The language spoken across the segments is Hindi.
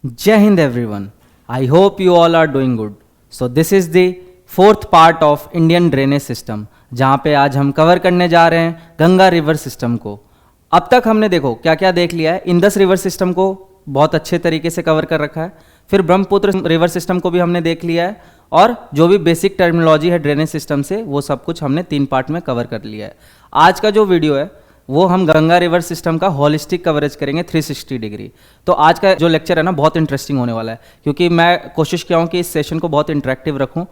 Jai Hind everyone. I hope you all are doing good. So this is the fourth part of Indian drainage system जहाँ पे आज हम कवर करने जा रहे हैं गंगा रिवर सिस्टम को। अब तक हमने देखो क्या क्या देख लिया है। इंदस रिवर सिस्टम को बहुत अच्छे तरीके से कवर कर रखा है, फिर ब्रह्मपुत्र रिवर सिस्टम को भी हमने देख लिया है, और जो भी बेसिक टर्मिनोलॉजी है ड्रेनेज सिस्टम से वो सब कुछ हमने 3 पार्ट में कवर कर लिया है। आज का जो वीडियो है वो हम गंगा रिवर सिस्टम का होलिस्टिक कवरेज करेंगे 360 डिग्री। तो आज का जो लेक्चर है ना बहुत इंटरेस्टिंग होने वाला है, क्योंकि मैं कोशिश किया हूँ कि इस सेशन को बहुत इंटरेक्टिव रखूँ।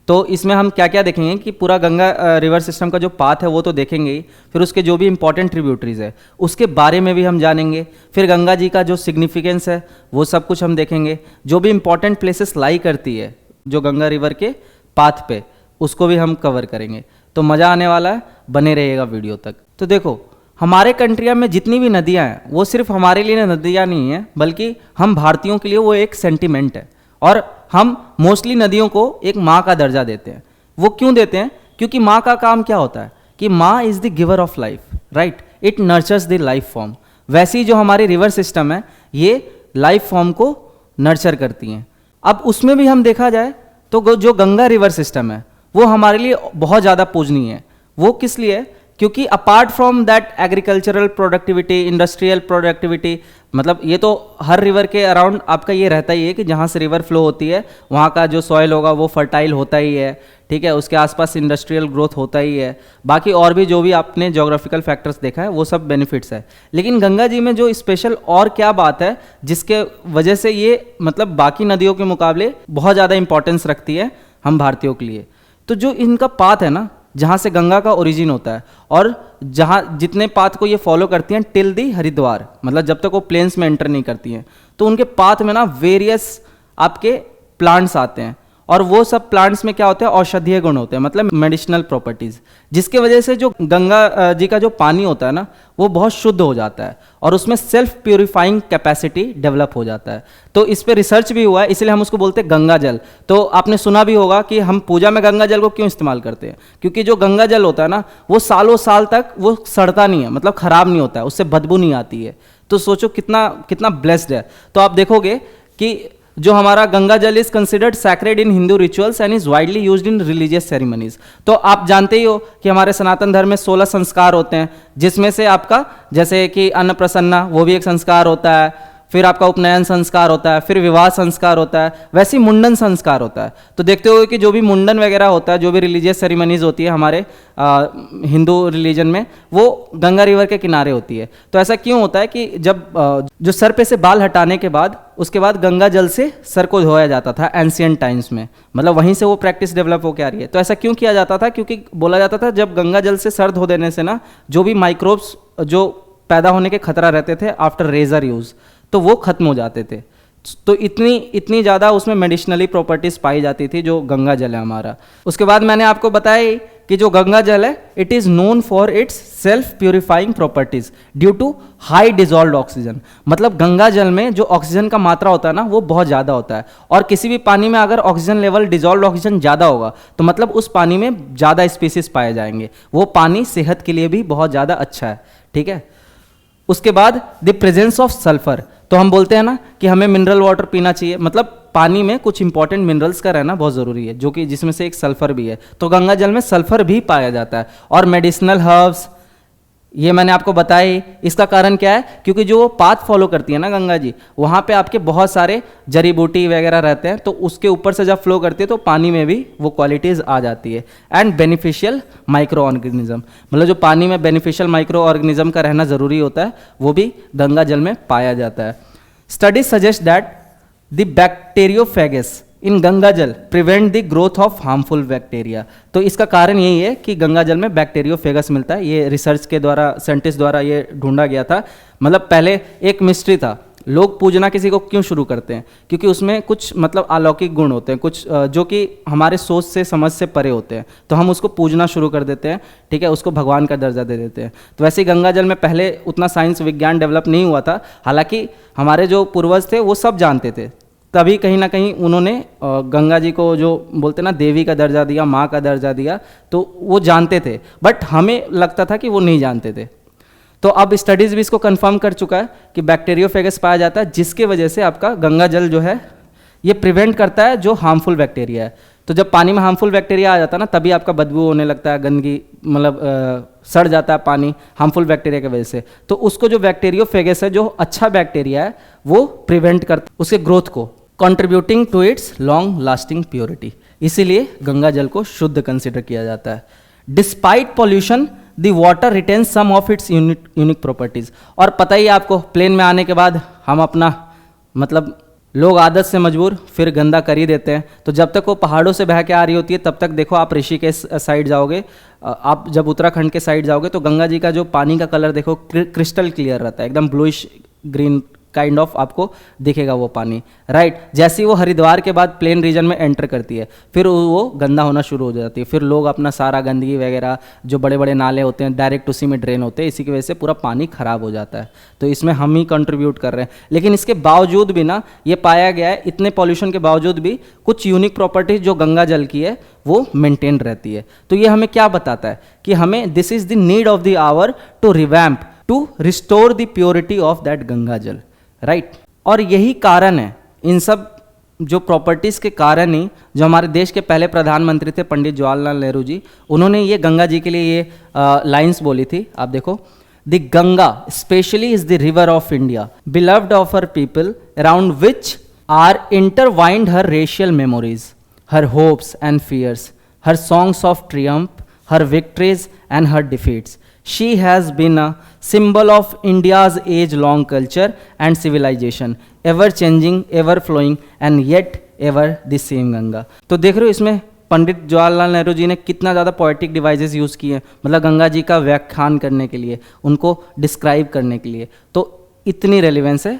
तो इसमें हम क्या क्या देखेंगे कि पूरा गंगा रिवर सिस्टम का जो पाथ है वो तो देखेंगे ही, फिर उसके जो भी इंपॉर्टेंट ट्रिब्यूटरीज है उसके बारे में भी हम जानेंगे, फिर गंगा जी का जो सिग्निफिकेंस है वो सब कुछ हम देखेंगे, जो भी इंपॉर्टेंट प्लेसेस लाई करती है जो गंगा रिवर के पाथ पे उसको भी हम कवर करेंगे। तो मज़ा आने वाला है, बने रहिएगा वीडियो तक। तो देखो हमारे कंट्रिया में जितनी भी नदियाँ हैं वो सिर्फ हमारे लिए नदियाँ नहीं हैं, बल्कि हम भारतीयों के लिए वो एक सेंटिमेंट है, और हम मोस्टली नदियों को एक माँ का दर्जा देते हैं। वो क्यों देते हैं? क्योंकि माँ का काम क्या होता है कि माँ is the giver of life, right? It nurtures the life form. वैसे ही जो हमारी रिवर सिस्टम है ये लाइफ फॉर्म को नर्चर करती हैं। अब उसमें भी हम देखा जाए तो जो गंगा रिवर सिस्टम है वो हमारे लिए बहुत ज़्यादा पूजनीय है। वो किस लिए है? क्योंकि apart from that agricultural productivity, industrial productivity, मतलब ये तो हर रिवर के अराउंड आपका ये रहता ही है कि जहाँ से रिवर फ्लो होती है वहाँ का जो सॉइल होगा वो फर्टाइल होता ही है, ठीक है? उसके आसपास इंडस्ट्रियल ग्रोथ होता ही है, बाकी और भी जो भी आपने जोग्राफिकल फैक्टर्स देखा है वो सब बेनिफिट्स है। लेकिन गंगा जी में जो स्पेशल और क्या बात है जिसके वजह से ये मतलब बाकी नदियों के मुकाबले बहुत ज़्यादा इंपॉर्टेंस रखती है हम भारतीयों के लिए, तो जो इनका पाथ है ना जहाँ से गंगा का ओरिजिन होता है, और जहाँ जितने पाथ को ये फॉलो करती हैं टिल दी हरिद्वार, मतलब जब तक वो प्लेन्स में एंटर नहीं करती हैं, तो उनके पाथ में ना वेरियस आपके प्लांट्स आते हैं, और वो सब प्लांट्स में क्या होते हैं? औषधीय गुण होते हैं, मतलब मेडिसिनल प्रॉपर्टीज़, जिसके वजह से जो गंगा जी का जो पानी होता है ना वो बहुत शुद्ध हो जाता है और उसमें सेल्फ प्यूरिफाइंग कैपेसिटी डेवलप हो जाता है। तो इस पे रिसर्च भी हुआ है, इसलिए हम उसको बोलते हैं गंगा जल। तो आपने सुना भी होगा कि हम पूजा में गंगा जल को क्यों इस्तेमाल करते हैं? क्योंकि जो गंगा जल होता है ना वो सालों साल तक वो सड़ता नहीं है, मतलब ख़राब नहीं होता है, उससे बदबू नहीं आती है। तो सोचो कितना कितना ब्लेस्ड है। तो आप देखोगे कि जो हमारा गंगा जल is considered sacred in Hindu rituals and is widely used in religious ceremonies. तो आप जानते ही हो कि हमारे सनातन धर्म में 16 संस्कार होते हैं, जिसमें से आपका जैसे कि अन्नप्रसन्ना वो भी एक संस्कार होता है, फिर आपका उपनयन संस्कार होता है, फिर विवाह संस्कार होता है, वैसे ही मुंडन संस्कार होता है। तो देखते हो कि जो भी मुंडन वगैरह होता है, जो भी रिलीजियस सेरेमनीज होती है हमारे हिंदू रिलीजन में, वो गंगा रिवर के किनारे होती है। तो ऐसा क्यों होता है कि जब जो सर पे से बाल हटाने के बाद उसके बाद गंगा जल से सर को धोया जाता था एंशिएंट टाइम्स में, मतलब वहीं से वो प्रैक्टिस डेवलप होकर आ रही है। तो ऐसा क्यों किया जाता था? क्योंकि बोला जाता था जब गंगा जल से सर धो देने से ना जो भी माइक्रोब्स जो पैदा होने के खतरा रहते थे आफ्टर रेजर यूज़, तो वो खत्म हो जाते थे। तो इतनी ज़्यादा उसमें मेडिसिनली प्रॉपर्टीज़ पाई जाती थी जो गंगा जल है हमारा। उसके बाद मैंने आपको बताया कि जो गंगा जल है it is known for its self purifying properties due to high dissolved oxygen. मतलब गंगा जल में जो ऑक्सीजन का मात्रा होता है ना वो बहुत ज़्यादा होता है, और किसी भी पानी में अगर ऑक्सीजन लेवल डिजॉल्व्ड ऑक्सीजन ज़्यादा होगा तो मतलब उस पानी में ज़्यादा स्पीसीज पाए जाएंगे, वो पानी सेहत के लिए भी बहुत ज़्यादा अच्छा है, ठीक है? उसके बाद द प्रेजेंस ऑफ सल्फर। तो हम बोलते हैं ना कि हमें मिनरल वाटर पीना चाहिए, मतलब पानी में कुछ इंपॉर्टेंट मिनरल्स का रहना बहुत ज़रूरी है, जो कि जिसमें से एक सल्फर भी है। तो गंगा जल में सल्फर भी पाया जाता है, और मेडिसिनल हर्ब्स ये मैंने आपको बताया ही। इसका कारण क्या है? क्योंकि जो वो पाथ फॉलो करती है ना गंगा जी, वहाँ पे आपके बहुत सारे जड़ी बूटी वगैरह रहते हैं, तो उसके ऊपर से जब फ्लो करती है तो पानी में भी वो क्वालिटीज़ आ जाती है। एंड बेनिफिशियल माइक्रो ऑर्गेनिज्म, मतलब जो पानी में बेनिफिशियल माइक्रो ऑर्गेनिज्म का रहना ज़रूरी होता है वो भी गंगा जल में पाया जाता है। स्टडीज सजेस्ट दैट द बैक्टीरियोफेगस इन गंगा जल prevent the growth of harmful bacteria. तो इसका कारण यही है कि गंगा जल में बैक्टीरियोफेगस मिलता है। ये रिसर्च के द्वारा, साइंटिस्ट द्वारा ये ढूंढा गया था। मतलब पहले एक मिस्ट्री था, लोग पूजना किसी को क्यों शुरू करते हैं? क्योंकि उसमें कुछ मतलब अलौकिक गुण होते हैं, कुछ जो कि हमारे सोच से समझ से परे होते हैं, तो हम उसको पूजना शुरू कर देते हैं, ठीक है? उसको भगवान का दर्जा दे देते हैं। तो वैसे ही गंगा जल में पहले उतना साइंस विज्ञान डेवलप नहीं हुआ था, हालांकि हमारे जो पूर्वज थे वो सब जानते थे, तभी कहीं ना कहीं उन्होंने गंगा जी को जो बोलते ना देवी का दर्जा दिया, माँ का दर्जा दिया, तो वो जानते थे, बट हमें लगता था कि वो नहीं जानते थे। तो अब स्टडीज़ भी इसको कंफर्म कर चुका है कि बैक्टीरियोफेगस पाया जाता है, जिसके वजह से आपका गंगा जल जो है ये प्रिवेंट करता है जो हार्मफुल बैक्टीरिया है। तो जब पानी में हार्मफुल बैक्टीरिया आ जाता है ना, तभी आपका बदबू होने लगता है, गंदगी मतलब सड़ जाता है पानी हार्मफुल बैक्टीरिया की वजह से। तो उसको जो बैक्टीरियोफेगस है, जो अच्छा बैक्टीरिया है, वो प्रिवेंट करता है उसके ग्रोथ को, contributing to its long lasting purity. इसीलिए गंगा जल को शुद्ध कंसिडर किया जाता है। Despite pollution the water retain some of its unique properties. और पता ही आपको, प्लेन में आने के बाद हम अपना मतलब लोग आदत से मजबूर फिर गंदा कर ही देते हैं। तो जब तक वो पहाड़ों से बह के आ रही होती है, तब तक देखो आप ऋषिकेश साइड जाओगे, आप जब उत्तराखंड के साइड जाओगे तो गंगा जी का जो पानी का कलर देखो क्रिस्टल क्लियर रहता है, एकदम ब्लूइश ग्रीन काइंड ऑफ आपको दिखेगा वो पानी, राइट। जैसे ही वो हरिद्वार के बाद प्लेन रीजन में एंटर करती है, फिर वो गंदा होना शुरू हो जाती है। फिर लोग अपना सारा गंदगी वगैरह, जो बड़े बड़े नाले होते हैं, डायरेक्ट उसी में ड्रेन होते हैं। इसी की वजह से पूरा पानी खराब हो जाता है। तो इसमें हम ही कंट्रीब्यूट कर रहे हैं। लेकिन इसके बावजूद भी ना, ये पाया गया है, इतने पॉल्यूशन के बावजूद भी कुछ यूनिक प्रॉपर्टीज जो गंगा जल की है वो मेंटेन रहती है। तो ये हमें क्या बताता है कि हमें this is the need of the hour to revamp, to restore the purity of that Ganga jal, right. और यही कारण है, इन सब जो प्रॉपर्टीज़ के कारण ही जो हमारे देश के पहले प्रधानमंत्री थे पंडित जवाहरलाल नेहरू जी, उन्होंने ये गंगा जी के लिए ये लाइंस बोली थी। आप देखो, the Ganga especially is the river of India, beloved of her people, around which are intertwined her racial memories, her hopes and fears, her songs of triumph, her victories and her defeats. She has been a symbol of India's age-long culture and civilization, ever changing, ever flowing, and yet ever the same Ganga. तो देख रहे हो इसमें पंडित जवाहरलाल नेहरू जी ने कितना ज़्यादा पोएटिक डिवाइसेस यूज़ किए हैं, मतलब गंगा जी का व्याख्यान करने के लिए, उनको डिस्क्राइब करने के लिए. तो इतनी रेलिवेंस है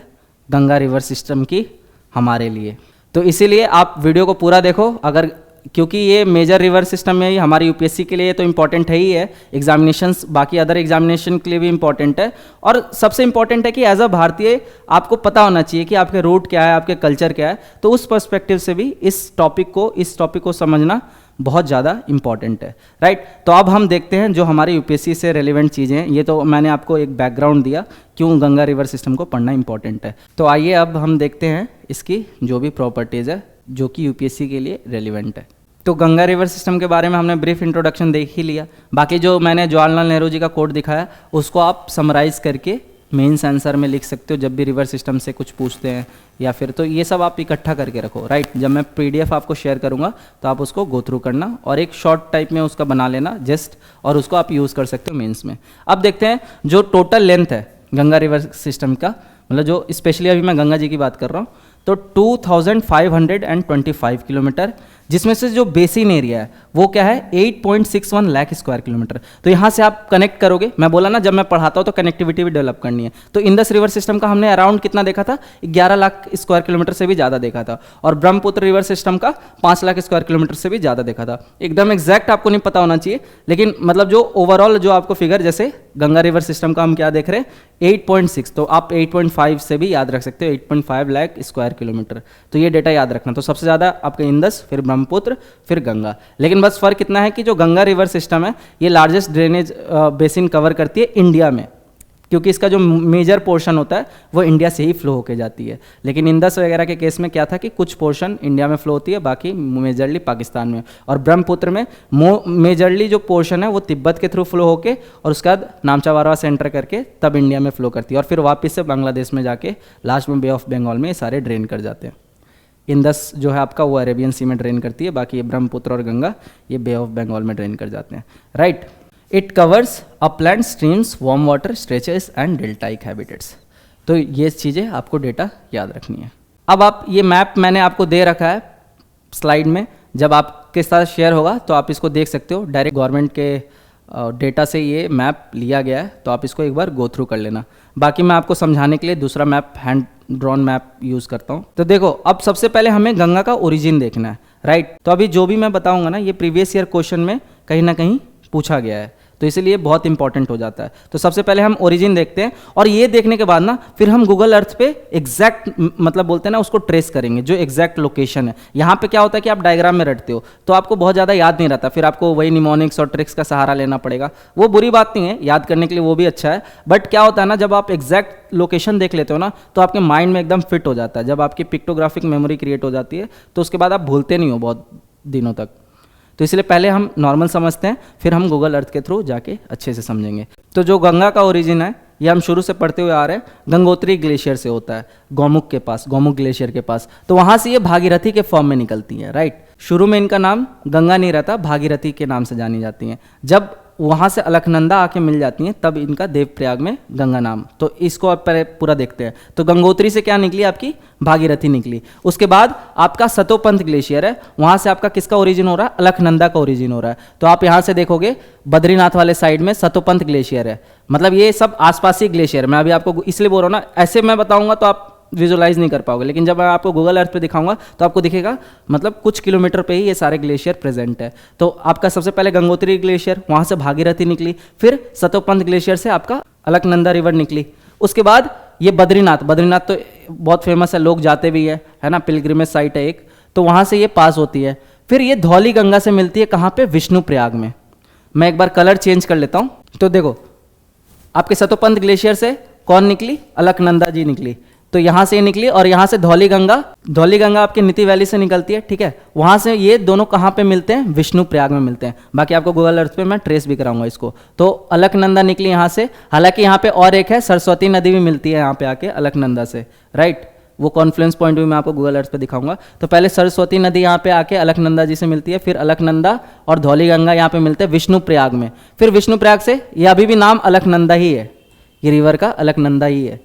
गंगा रिवर सिस्टम की हमारे लिए. तो इसीलिए आप वीडियो को पूरा देखो, अगर क्योंकि ये मेजर रिवर सिस्टम में ही हमारी यूपीएससी के लिए तो इम्पॉर्टेंट है ही है, एग्जामिनेशंस बाकी अदर एग्जामिनेशन के लिए भी इम्पॉर्टेंट है. और सबसे इम्पॉर्टेंट है कि एज अ भारतीय आपको पता होना चाहिए कि आपके रूट क्या है, आपके कल्चर क्या है. तो उस पर्सपेक्टिव से भी इस टॉपिक को समझना बहुत ज़्यादा इंपॉर्टेंट है, राइट. तो अब हम देखते हैं जो हमारी यूपीएससी से रेलिवेंट चीज़ें हैं. ये तो मैंने आपको एक बैकग्राउंड दिया क्यों गंगा रिवर सिस्टम को पढ़ना इंपॉर्टेंट है. तो आइए अब हम देखते हैं इसकी जो भी प्रॉपर्टीज़ है जो कि यूपीएससी के लिए रेलिवेंट है. तो गंगा रिवर सिस्टम के बारे में हमने ब्रीफ इंट्रोडक्शन देख ही लिया. बाकी जो मैंने जवाहरलाल नेहरू जी का कोट दिखाया उसको आप समराइज़ करके मेंस आंसर में लिख सकते हो जब भी रिवर सिस्टम से कुछ पूछते हैं या फिर. तो ये सब आप इकट्ठा करके रखो, राइट. जब मैं पीडीएफ आपको शेयर करूंगा तो आप उसको गो थ्रू करना और एक शॉर्ट टाइप में उसका बना लेना जस्ट, और उसको आप यूज़ कर सकते हो मेंस में. अब देखते हैं जो टोटल लेंथ है गंगा रिवर सिस्टम का, मतलब जो स्पेशली अभी मैं गंगा जी की बात कर रहा हूँ, तो 2525 किलोमीटर, जिसमें से जो बेसिन एरिया है वो क्या है 8.61 लाख स्क्वायर किलोमीटर. तो यहाँ से आप कनेक्ट करोगे, मैं बोला ना जब मैं पढ़ाता हूँ तो कनेक्टिविटी भी डेवलप करनी है. तो इंदस रिवर सिस्टम का हमने अराउंड कितना देखा था, 11 लाख स्क्वायर किलोमीटर से भी ज़्यादा देखा था. और ब्रह्मपुत्र रिवर सिस्टम का 5 लाख स्क्वायर किलोमीटर से भी ज़्यादा देखा था. एकदम एग्जैक्ट आपको नहीं पता होना चाहिए, लेकिन मतलब जो ओवरऑल जो आपको फिगर, जैसे गंगा रिवर सिस्टम का हम क्या देख रहे हैं 8.6, तो आप 8.5 से भी याद रख सकते हो 8.5 लाख स्क्वायर किलोमीटर. तो ये डेटा याद रखना. तो सबसे ज़्यादा आपके इंदस, फिर ब्रह्मपुत्र, फिर गंगा. लेकिन बस फर्क इतना है कि जो गंगा रिवर सिस्टम है ये लार्जेस्ट ड्रेनेज बेसिन कवर करती है इंडिया में, क्योंकि इसका जो मेजर पोर्शन होता है वो इंडिया से ही फ्लो होके जाती है. लेकिन इंदस वगैरह के केस में क्या था कि कुछ पोर्शन इंडिया में फ्लो होती है, बाकी मेजरली पाकिस्तान में. और ब्रह्मपुत्र में मेजरली जो पोर्शन है वो तिब्बत के थ्रू फ्लो होके और उसके बाद नामचावारा से एंटर करके तब इंडिया में फ्लो करती है, और फिर वापस से बांग्लादेश में जाके लास्ट में बे ऑफ बंगाल में ये सारे ड्रेन कर जाते हैं. इंदस जो है आपका वो अरेबियन सी में ड्रेन करती है, बाकी ये ब्रह्मपुत्र और गंगा ये बे ऑफ बंगाल में ड्रेन कर जाते हैं, right. It covers upland streams, warm water stretches and deltaic habitats. तो ये चीज़ें आपको डेटा याद रखनी है. अब आप ये मैप मैंने आपको दे रखा है स्लाइड में, जब आपके साथ शेयर होगा तो आप इसको देख सकते हो. डायरेक्ट गवर्नमेंट के डेटा से ये मैप लिया गया है, तो आप इसको एक बार गो थ्रू कर लेना. बाकी मैं आपको समझाने के लिए दूसरा map, hand drawn map use करता हूँ. तो देखो, अब सबसे पहले हमें गंगा का ओरिजिन देखना है, राइट. तो अभी जो भी मैं बताऊँगा ना ये प्रीवियस ईयर क्वेश्चन में कहीं ना कहीं पूछा गया है. तो इसीलिए बहुत इंपॉर्टेंट हो जाता है। तो सबसे पहले हम ओरिजिन देखते हैं, और ये देखने के बाद ना फिर हम गूगल अर्थ पे एग्जैक्ट मतलब बोलते हैं ना उसको ट्रेस करेंगे, जो एग्जैक्ट लोकेशन है। यहाँ पे क्या होता है कि आप डायग्राम में रटते हो तो आपको बहुत ज़्यादा याद नहीं रहता, फिर आपको वही निमोनिक्स और ट्रिक्स का सहारा लेना पड़ेगा। वो बुरी बात नहीं है, याद करने के लिए वो भी अच्छा है, बट क्या होता है ना जब आप एग्जैक्ट लोकेशन देख लेते हो ना तो आपके माइंड में एकदम फिट हो जाता है। जब आपकी पिक्टोग्राफिक मेमोरी क्रिएट हो जाती है तो उसके बाद आप भूलते नहीं हो बहुत दिनों तक। तो इसलिए पहले हम नॉर्मल समझते हैं, फिर हम गूगल अर्थ के थ्रू जाके अच्छे से समझेंगे। तो जो गंगा का ओरिजिन है ये हम शुरू से पढ़ते हुए आ रहे हैं, गंगोत्री ग्लेशियर से होता है, गौमुख के पास, गौमुख ग्लेशियर के पास। तो वहाँ से ये भागीरथी के फॉर्म में निकलती है, राइट। शुरू में इनका नाम गंगा नहीं रहता, भागीरथी के नाम से जानी जाती हैं। जब वहाँ से अलकनंदा आके मिल जाती हैं तब इनका देवप्रयाग में गंगा नाम। तो इसको आप पहले पूरा देखते हैं। तो गंगोत्री से क्या निकली, आपकी भागीरथी निकली। उसके बाद आपका सतोपंथ ग्लेशियर है, वहाँ से आपका किसका ओरिजिन हो रहा है, अलकनंदा का ओरिजिन हो रहा है। तो आप यहाँ से देखोगे बद्रीनाथ वाले साइड में सतोपंथ ग्लेशियर है, मतलब ये सब आसपास ही ग्लेशियर। मैं अभी आपको इसलिए बोल रहा हूँ ना, ऐसे मैं बताऊँगा तो आप विजुलाइज नहीं कर पाओगे, लेकिन जब मैं आपको गूगल अर्थ पे दिखाऊंगा तो आपको दिखेगा मतलब कुछ किलोमीटर पे ही ये सारे ग्लेशियर प्रेजेंट है। तो आपका सबसे पहले गंगोत्री ग्लेशियर, वहाँ से भागीरथी निकली, फिर सतोपंथ ग्लेशियर से आपका अलकनंदा रिवर निकली। उसके बाद ये बद्रीनाथ, बद्रीनाथ तो बहुत फेमस है, लोग जाते भी है ना, पिलग्रिमेज साइट है एक, तो वहाँ से ये पास होती है। फिर ये धौली गंगा से मिलती है कहाँ पे, विष्णु प्रयाग में। मैं एक बार कलर चेंज कर लेता हूँ। तो देखो आपके सतोपंथ ग्लेशियर से कौन निकली, अलकनंदा जी निकली। तो यहाँ से ये निकली और यहाँ से धौली गंगा आपके नीति वैली से निकलती है, ठीक है। वहाँ से ये दोनों कहाँ पे मिलते हैं, विष्णु प्रयाग में मिलते हैं। बाकी आपको गूगल अर्थ पे मैं ट्रेस भी कराऊंगा इसको। तो अलकनंदा निकली यहाँ से, हालांकि यहाँ पे और एक है, सरस्वती नदी भी मिलती है यहाँ पे आके अलकनंदा से, राइट। वो कॉन्फ्लुएंस पॉइंट भी मैं आपको गूगल अर्थ पे दिखाऊंगा। तो पहले सरस्वती नदी यहाँ पे आके अलकनंदा जी से मिलती है, फिर अलकनंदा और धौली गंगा यहाँ पे मिलते हैं विष्णु प्रयाग में। फिर विष्णु प्रयाग से ये अभी भी नाम अलकनंदा ही है, ये रिवर का अलकनंदा ही है।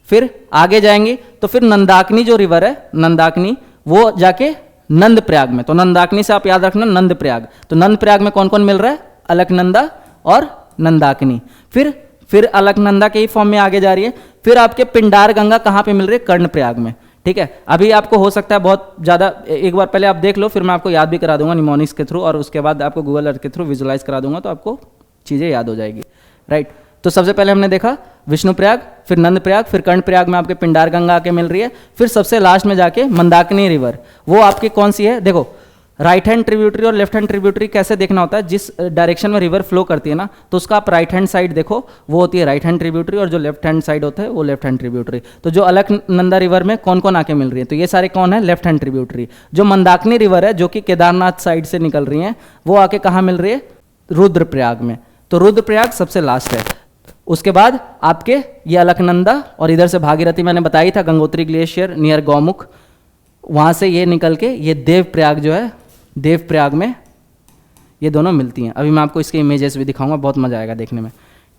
फिर आगे जाएंगे तो फिर नंदाकिनी जो रिवर है, नंदाकिनी, वो जाके नंद प्रयाग में। तो नंदाकिनी से आप याद रखना नंद प्रयाग। तो नंद प्रयाग में कौन कौन मिल रहा है, अलकनंदा और नंदाकिनी। फिर अलकनंदा के ही फॉर्म में आगे जा रही है। फिर आपके पिंडार गंगा कहाँ पे मिल रही है, कर्ण प्रयाग में, ठीक है। अभी आपको हो सकता है बहुत ज़्यादा, एक बार पहले आप देख लो, फिर मैं आपको याद भी करा दूंगा निमोनिक्स के थ्रू, और उसके बाद आपको गूगल अर्थ के थ्रू विजुलाइज करा दूंगा, तो आपको चीज़ें याद हो जाएगी, राइट। तो सबसे पहले हमने देखा विष्णु प्रयाग, फिर नंद प्रयाग, फिर कर्ण प्रयाग में आपके पिंडार गंगा आके मिल रही है। फिर सबसे लास्ट में जाके मंदाकिनी रिवर, वो आपकी कौन सी है, देखो राइट हैंड ट्रिब्यूटरी और लेफ्ट हैंड ट्रिब्यूटरी कैसे देखना होता है, जिस डायरेक्शन में रिवर फ्लो करती है ना, तो उसका आप राइट हैंड साइड देखो, वो होती है राइट हैंड ट्रिब्यूटरी, और जो लेफ्ट हैंड साइड होता है वो लेफ्ट हैंड ट्रिब्यूटरी। तो जो अलकनंदा रिवर में कौन कौन आके मिल रही है, तो ये सारे कौन है, लेफ्ट हैंड ट्रिब्यूटरी। जो मंदाकिनी रिवर है जो कि केदारनाथ साइड से निकल रही है, वो आके कहाँ मिल रही है, रुद्रप्रयाग में। तो रुद्रप्रयाग सबसे लास्ट है। उसके बाद आपके ये अलकनंदा और इधर से भागीरथी मैंने बताई था, गंगोत्री ग्लेशियर नियर गौमुख, वहाँ से ये निकल के ये देवप्रयाग जो है, देवप्रयाग में ये दोनों मिलती हैं। अभी मैं आपको इसके इमेजेस भी दिखाऊंगा, बहुत मजा आएगा देखने में,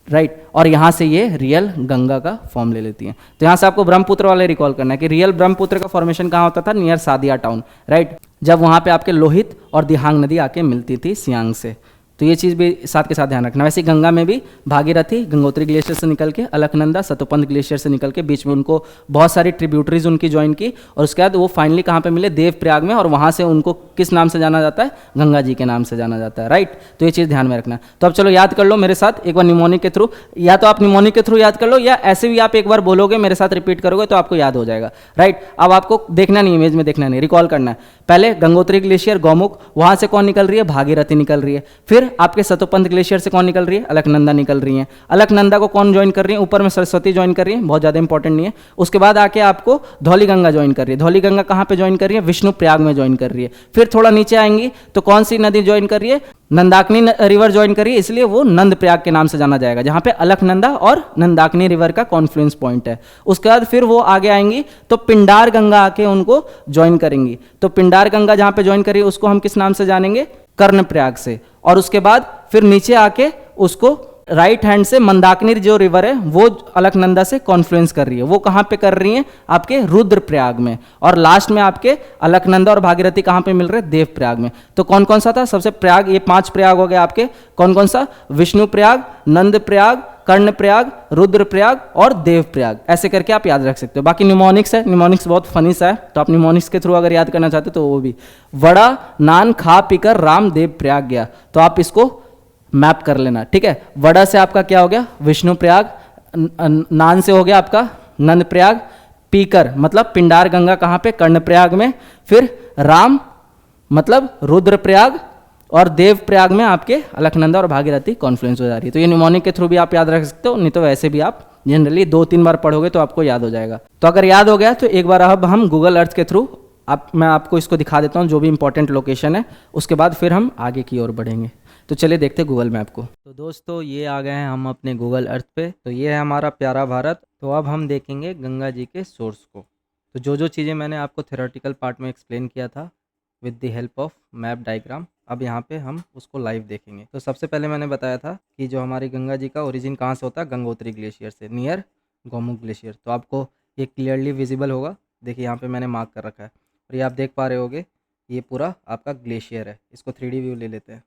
राइट। और यहाँ से ये रियल गंगा का फॉर्म ले लेती हैं। तो यहाँ से आपको ब्रह्मपुत्र वाले रिकॉल करना है कि रियल ब्रह्मपुत्र का फॉर्मेशन कहाँ होता था, नियर सादिया टाउन, राइट, जब वहाँ पे आपके लोहित और दिहांग नदी आके मिलती थी सियांग से। तो ये चीज़ भी साथ के साथ ध्यान रखना। वैसे गंगा में भी भागीरथी गंगोत्री ग्लेशियर से निकल के, अलकनंदा सतोपंथ ग्लेशियर से निकल के, बीच में उनको बहुत सारी ट्रिब्यूटरीज उनकी ज्वाइन की, और उसके बाद वो फाइनली कहाँ पे मिले, देवप्रयाग में, और वहाँ से उनको किस नाम से जाना जाता है, गंगा जी के नाम से जाना जाता है, राइट। तो ये चीज़ ध्यान में रखना। तो अब चलो याद कर लो मेरे साथ एक बार निमोनिक के थ्रू, या तो आप निमोनिक के थ्रू याद कर लो, या ऐसे भी आप एक बार बोलोगे मेरे साथ रिपीट करोगे तो आपको याद हो जाएगा, राइट। अब आपको देखना नहीं, इमेज में देखना नहीं, रिकॉल करना है। पहले गंगोत्री ग्लेशियर गौमुख, वहाँ से कौन निकल रही है, भागीरथी निकल रही है। फिर आपके सतोपंथ ग्लेशियर से कौन निकल रही है, अलकनंदा निकल रही है। अलकनंदा को कौन ज्वाइन कर रही है, ऊपर में सरस्वती ज्वाइन कर रही है, बहुत ज़्यादा इंपॉर्टेंट नहीं है। उसके बाद आके आपको धौली गंगा ज्वाइन कर रही है। धौली गंगा कहाँ पे ज्वाइन कर रही है, विष्णु प्रयाग में ज्वाइन कर रही है। फिर थोड़ा नीचे आएंगी तो कौन सी नदी ज्वाइन कर रही है, नंदाकिनी रिवर ज्वाइन करी, इसलिए वो नंद प्रयाग के नाम से जाना जाएगा, जहाँ पे अलकनंदा और नंदाकिनी रिवर का कॉन्फ्लुएंस पॉइंट है। उसके बाद फिर वो आगे आएंगी तो पिंडार गंगा आके उनको ज्वाइन करेंगी। तो पिंडार गंगा जहाँ पे ज्वाइन करी उसको हम किस नाम से जानेंगे, कर्ण प्रयाग से। और उसके बाद फिर नीचे आके उसको राइट हैंड से मंदाकिनी जो रिवर है वो अलकनंदा से कॉन्फ्लुएंस कर रही है, वो कहाँ पे कर रही है, आपके रुद्रप्रयाग में। और लास्ट में आपके अलकनंदा और भागीरथी कहाँ पे मिल रहे हैं, देवप्रयाग में। तो कौन कौन सा था, सबसे प्रयाग, ये 5 प्रयाग हो गए आपके, कौन कौन सा, विष्णु प्रयाग, नंद प्रयाग, कर्ण प्रयाग, रुद्रप्रयाग और देवप्रयाग। ऐसे करके आप याद रख सकते हो। बाकी निमोनिक्स है, निमोनिक्स बहुत फनी सा है, तो आप निमोनिक्स के थ्रू अगर याद करना चाहते हो तो वो भी, वड़ा नान खा पीकर राम देव प्रयाग गया। तो आप इसको मैप कर लेना, ठीक है। वड़ा से आपका क्या हो गया, विष्णु प्रयाग, नान से हो गया आपका नंद प्रयाग, पीकर मतलब पिंडार गंगा कहाँ पे, कर्ण प्रयाग में, फिर राम मतलब रुद्र प्रयाग, और देव प्रयाग में आपके अलकनंदा और भागीरथी कॉन्फ्लुएंस हो जा रही है। तो ये निमोनिक के थ्रू भी आप याद रख सकते हो, नहीं तो वैसे भी आप जनरली 2-3 बार पढ़ोगे तो आपको याद हो जाएगा। तो अगर याद हो गया तो एक बार अब हम गूगल अर्थ के थ्रू मैं आपको इसको दिखा देता हूँ जो भी इंपॉर्टेंट लोकेशन है, उसके बाद फिर हम आगे की ओर बढ़ेंगे। तो चलिए देखते हैं गूगल मैप को। तो दोस्तों ये आ गए हैं हम अपने गूगल अर्थ पे। तो ये है हमारा प्यारा भारत। तो अब हम देखेंगे गंगा जी के सोर्स को। तो जो चीज़ें मैंने आपको थ्योरेटिकल पार्ट में एक्सप्लेन किया था with the help of map diagram, अब यहाँ पे हम उसको लाइव देखेंगे। तो सबसे पहले मैंने बताया था कि जो हमारी गंगा जी का ओरिजिन कहाँ से होता है, गंगोत्री ग्लेशियर से, नियर गौमुख ग्लेशियर। तो आपको ये क्लियरली विजिबल होगा, देखिए यहाँ पे मैंने मार्क कर रखा है और ये आप देख पा रहे होगे ये पूरा आपका ग्लेशियर है। इसको 3D व्यू ले लेते हैं।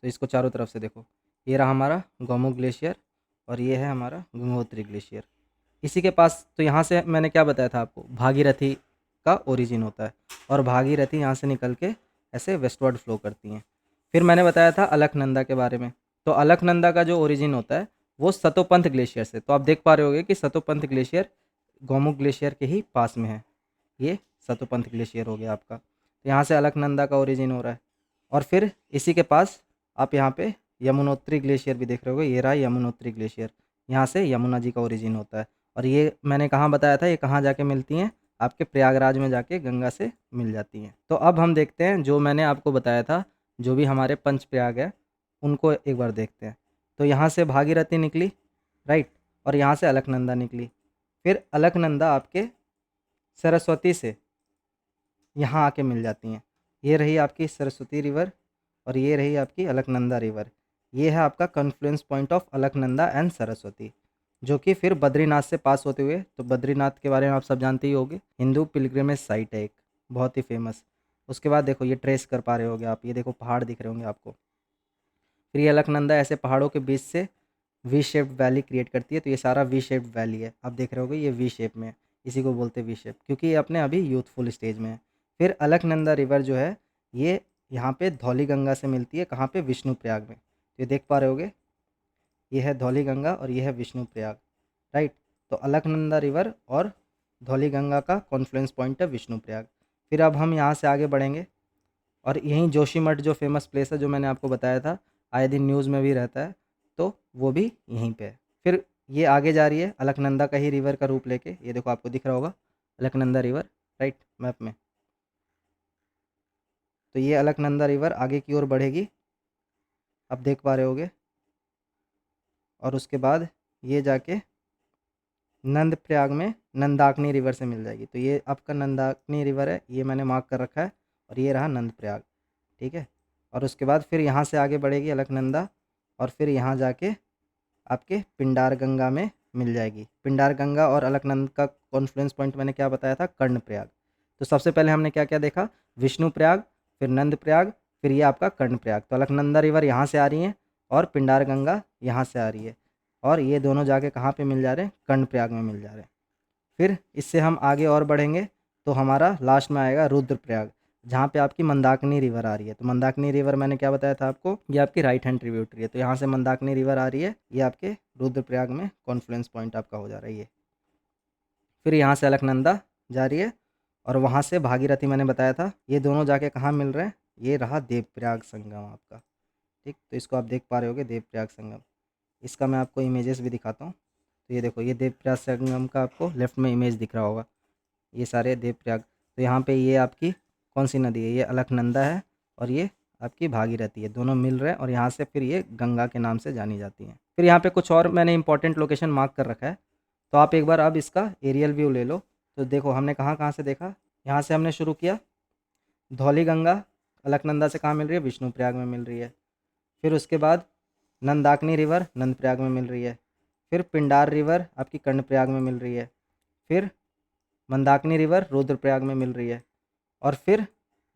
तो इसको चारों तरफ से देखो, ये रहा हमारा गौमुख ग्लेशियर और ये है हमारा गंगोत्री ग्लेशियर। इसी के पास, तो यहाँ से मैंने क्या बताया था आपको, भागीरथी का ओरिजिन होता है और भागीरथी यहाँ से निकल के ऐसे वेस्टवर्ड फ्लो करती हैं। फिर मैंने बताया था अलकनंदा के बारे में। तो अलकनंदा का जो ओरिजिन होता है वो सतोपंथ ग्लेशियर से। तो आप देख पा रहे होगे कि सतोपंथ ग्लेशियर गौमुख ग्लेशियर के ही पास में है। ये सतोपंथ ग्लेशियर हो गया आपका। तो यहाँ से अलकनंदा का ओरिजिन हो रहा है। और फिर इसी के पास आप यहाँ पे यमुनोत्री ग्लेशियर भी देख रहे होगे, ये रहा यमुनोत्री ग्लेशियर। यहाँ से यमुना जी का ओरिजिन होता है और ये मैंने कहाँ बताया था, ये कहाँ जाके मिलती हैं, आपके प्रयागराज में जाके गंगा से मिल जाती हैं। तो अब हम देखते हैं जो मैंने आपको बताया था, जो भी हमारे पंच प्रयाग है उनको एक बार देखते हैं। तो यहाँ से भागीरथी निकली, राइट, और यहाँ से अलकनंदा निकली। फिर अलकनंदा आपके सरस्वती से यहाँ आके मिल जाती हैं। ये रही आपकी सरस्वती रिवर और ये रही आपकी अलकनंदा रिवर। ये है आपका confluence point of Alaknanda and Saraswati, जो कि फिर बद्रीनाथ से पास होते हुए, तो बद्रीनाथ के बारे में आप सब जानते ही होंगे, हिंदू पिलग्रिमेज साइट है एक बहुत ही फेमस। उसके बाद देखो ये ट्रेस कर पा रहे होगे आप, ये देखो पहाड़ दिख रहे होंगे आपको। फिर ये अलकनंदा ऐसे पहाड़ों के बीच से वी शेप्ड वैली क्रिएट करती है। तो ये सारा वी शेप्ड वैली है, आप देख रहे होगे ये वी शेप में है, इसी को बोलते हैं वी शेप, क्योंकि ये अपने अभी यूथफुल स्टेज में है। फिर अलकनंदा रिवर जो है ये यहाँ पे धौली गंगा से मिलती है, कहाँ पे, विष्णु प्रयाग में। तो ये देख पा रहे होगे ये है धौली गंगा और ये है विष्णु प्रयाग, राइट। तो अलकनंदा रिवर और धौली गंगा का कॉन्फ्लुएंस पॉइंट है विष्णु प्रयाग। फिर अब हम यहाँ से आगे बढ़ेंगे और यहीं जोशीमठ जो फेमस प्लेस है, जो मैंने आपको बताया था, आए दिन न्यूज़ में भी रहता है, तो वो भी यहीं पे है। फिर ये आगे जा रही है अलकनंदा का ही रिवर का रूप लेके, ये देखो आपको दिख रहा होगा अलकनंदा रिवर, राइट, मैप में। तो ये अलकनंदा रिवर आगे की ओर बढ़ेगी, आप देख पा रहे होगे, और उसके बाद ये जाके नंद प्रयाग में नंदाकिनी रिवर से मिल जाएगी। तो ये आपका नंदाकिनी रिवर है, ये मैंने मार्क कर रखा है, और ये रहा नंद प्रयाग, ठीक है। और उसके बाद फिर यहाँ से आगे बढ़ेगी अलकनंदा और फिर यहाँ जाके आपके पिंडार गंगा में मिल जाएगी। पिंडार गंगा और अलकनंद का कॉन्फ्लुएंस पॉइंट मैंने क्या बताया था, कर्ण प्रयाग। तो सबसे पहले हमने क्या क्या देखा, विष्णु प्रयाग, फिर नंद प्रयाग, फिर ये आपका कर्ण प्रयाग। तो अलकनंदा रिवर यहाँ से आ रही है और पिंडार गंगा यहाँ से आ रही है, और ये दोनों जाके कहाँ पे मिल जा रहे हैं, कर्ण प्रयाग में मिल जा रहे हैं। फिर इससे हम आगे और बढ़ेंगे तो हमारा लास्ट में आएगा रुद्र प्रयाग, जहाँ पे आपकी मंदाकिनी रिवर आ रही है। तो मंदाकिनी रिवर मैंने क्या बताया था आपको, ये आपकी राइट हैंड ट्रिब्यूटरी है। तो यहाँ से मंदाकिनी रिवर आ रही है, ये आपके रुद्र प्रयाग में कॉन्फ्लुएंस पॉइंट आपका हो जा रहा है ये। फिर यहाँ से अलकनंदा जा रही है और वहाँ से भागीरथी मैंने बताया था, ये दोनों जाके कहाँ मिल रहे हैं, ये रहा देवप्रयाग संगम आपका, ठीक। तो इसको आप देख पा रहे होगे देवप्रयाग संगम। इसका मैं आपको इमेजेस भी दिखाता हूँ। तो ये देखो ये देवप्रयाग संगम का आपको लेफ्ट में इमेज दिख रहा होगा, ये सारे देवप्रयाग। तो यहाँ पे ये आपकी कौन सी नदी है, ये अलकनंदा है और ये आपकी भागीरथी है, दोनों मिल रहे हैं और यहाँ से फिर ये गंगा के नाम से जानी जाती हैं। फिर यहाँ पे कुछ और मैंने इंपॉर्टेंट लोकेशन मार्क कर रखा है, तो आप एक बार अब इसका एरियल व्यू ले लो। तो देखो हमने कहाँ कहाँ से देखा, यहाँ से हमने शुरू किया, धौली गंगा अलकनंदा से कहाँ मिल रही है, विष्णु प्रयाग में मिल रही है। फिर उसके बाद नंदाकिनी रिवर नंद प्रयाग में मिल रही है। फिर पिंडार रिवर आपकी कर्ण प्रयाग में मिल रही है। फिर मंदाकिनी रिवर रुद्रप्रयाग में मिल रही है। और फिर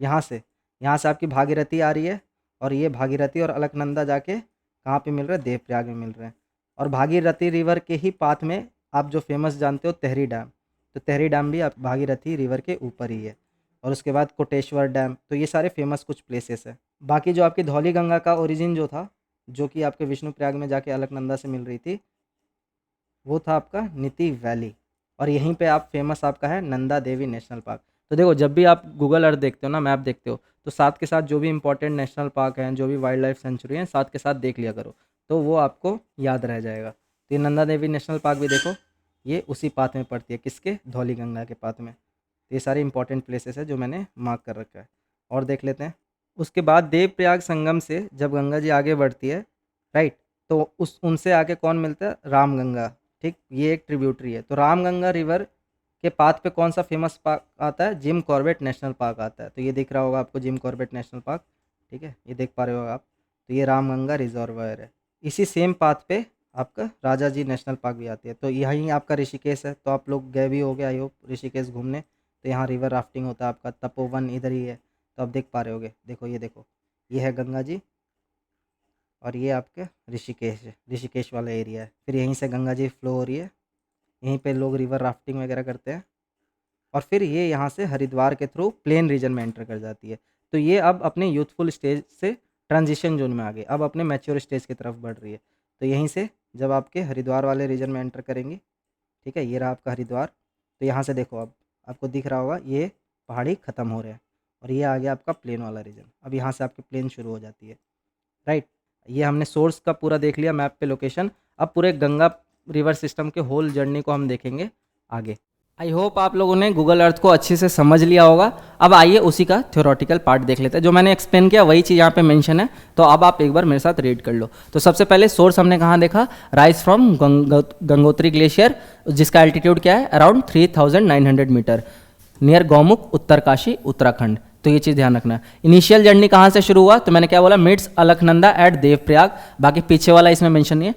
यहाँ से आपकी भागीरथी आ रही है और ये भागीरथी और अलकनंदा जाके कहाँ पे मिल रहे हैं, देवप्रयाग में मिल रहे हैं। और भागीरथी रिवर के ही पाथ में आप जो फेमस जानते हो तेहरी डैम, तो तेहरी डैम भी आप भागीरथी रिवर के ऊपर ही है। और उसके बाद कोटेश्वर डैम। तो ये सारे फेमस कुछ प्लेसेस है। बाकी जो आपकी धौली गंगा का ओरिजिन जो था जो कि आपके विष्णुप्रयाग में जाके अलकनंदा से मिल रही थी, वो था आपका नीति वैली। और यहीं पे आप फेमस आपका है नंदा देवी नेशनल पार्क। तो देखो जब भी आप गूगल अर्थ देखते हो ना, मैप देखते हो, तो साथ के साथ जो भी इंपॉर्टेंट नेशनल पार्क हैं, जो भी वाइल्ड लाइफ सेंचुरी हैं, साथ के साथ देख लिया करो, तो वो आपको याद रह जाएगा। तो ये नंदा देवी नेशनल पार्क भी देखो, ये उसी पाथ में पड़ती है, किसके, धौली गंगा के पाथ में। तो ये सारे इंपॉर्टेंट प्लेसेस है जो मैंने मार्क कर रखा है। और देख लेते हैं। उसके बाद देवप्रयाग संगम से जब गंगा जी आगे बढ़ती है, राइट, तो उस उनसे आके कौन मिलता है, रामगंगा। ठीक, ये एक ट्रिब्यूटरी है। तो रामगंगा रिवर के पाथ पे कौन सा फेमस पार्क आता है, जिम कॉर्बेट नेशनल पार्क आता है। तो ये दिख रहा होगा आपको, जिम कॉर्बेट नेशनल पार्क, ठीक है, ये देख पा रहे हो आप। तो ये रामगंगा रिजर्वायर है। इसी सेम पाथ पे आपका राजा जी नेशनल पार्क भी आती है। तो यहीं आपका ऋषिकेश है, तो आप लोग गए भी हो गए आई होप ऋषिकेश घूमने। तो यहाँ रिवर राफ्टिंग होता है आपका, तपोवन इधर ही है। तो आप देख पा रहे होगे, देखो ये देखो, ये है गंगा जी और ये आपके ऋषिकेश है, ऋषिकेश वाला एरिया है। फिर यहीं से गंगा जी फ्लो हो रही है, यहीं पे लोग रिवर राफ्टिंग वगैरह करते हैं। और फिर ये यहाँ से हरिद्वार के थ्रू प्लेन रीजन में एंटर कर जाती है। तो ये अब अपने यूथफुल स्टेज से ट्रांजिशन जोन में आ गई, अब अपने मैच्योर स्टेज की तरफ बढ़ रही है। तो यहीं से जब आपके हरिद्वार वाले रीजन में एंटर करेंगी, ठीक है, ये रहा आपका हरिद्वार। तो यहाँ से देखो, अब आपको दिख रहा होगा ये पहाड़ी ख़त्म हो रहे हैं और ये आ गया आपका प्लेन वाला रीजन। अब यहाँ से आपकी प्लेन शुरू हो जाती है, राइट। ये हमने सोर्स का पूरा देख लिया मैप पे लोकेशन। अब पूरे गंगा रिवर सिस्टम के होल जर्नी को हम देखेंगे आगे। आई होप आप लोगों ने गूगल अर्थ को अच्छे से समझ लिया होगा। अब आइए उसी का थ्योरेटिकल पार्ट देख लेते हैं। जो मैंने एक्सप्लेन किया वही चीज़ यहाँ पे मेंशन है, तो अब आप एक बार मेरे साथ रीड कर लो। तो सबसे पहले सोर्स हमने कहाँ देखा, राइज फ्रॉम गंगोत्री ग्लेशियर, जिसका एल्टीट्यूड क्या है, around 3900 metre, near Gaumukh, Uttarkashi, Uttarakhand. तो ये चीज़ ध्यान रखना। इनिशियल जर्नी कहाँ से शुरू हुआ, तो मैंने क्या बोला, मिट्स अलकनंदा एट देवप्रयाग। बाकी पीछे वाला इसमें मेंशन नहीं है,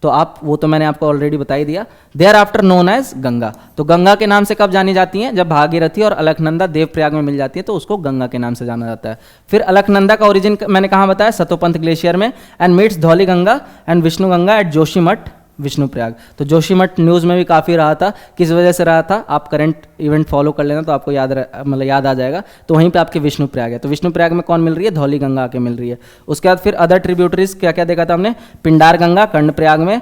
तो आप वो तो मैंने आपको ऑलरेडी बता ही दिया। Thereafter known as Ganga. तो गंगा के नाम से कब जानी जाती हैं, जब भागीरथी और अलकनंदा देवप्रयाग में मिल जाती है, तो उसको गंगा के नाम से जाना जाता है। फिर अलकनंदा का ओरिजिन मैंने कहाँ बताया, सतोपंथ ग्लेशियर में, and meets Dhauli Ganga and Vishnu Ganga at Joshimath, Vishnuprayag. तो जोशीमठ न्यूज़ में भी काफ़ी रहा था, किस वजह से रहा था, आप करंट इवेंट फॉलो कर लेना तो आपको मतलब याद आ जाएगा। तो वहीं पे आपके विष्णुप्रयाग है। तो विष्णुप्रयाग में कौन मिल रही है, धौली गंगा आके मिल रही है। उसके बाद फिर अदर ट्रिब्यूटरीज क्या क्या देखा था हमने, पिंडार गंगा कर्णप्रयाग में,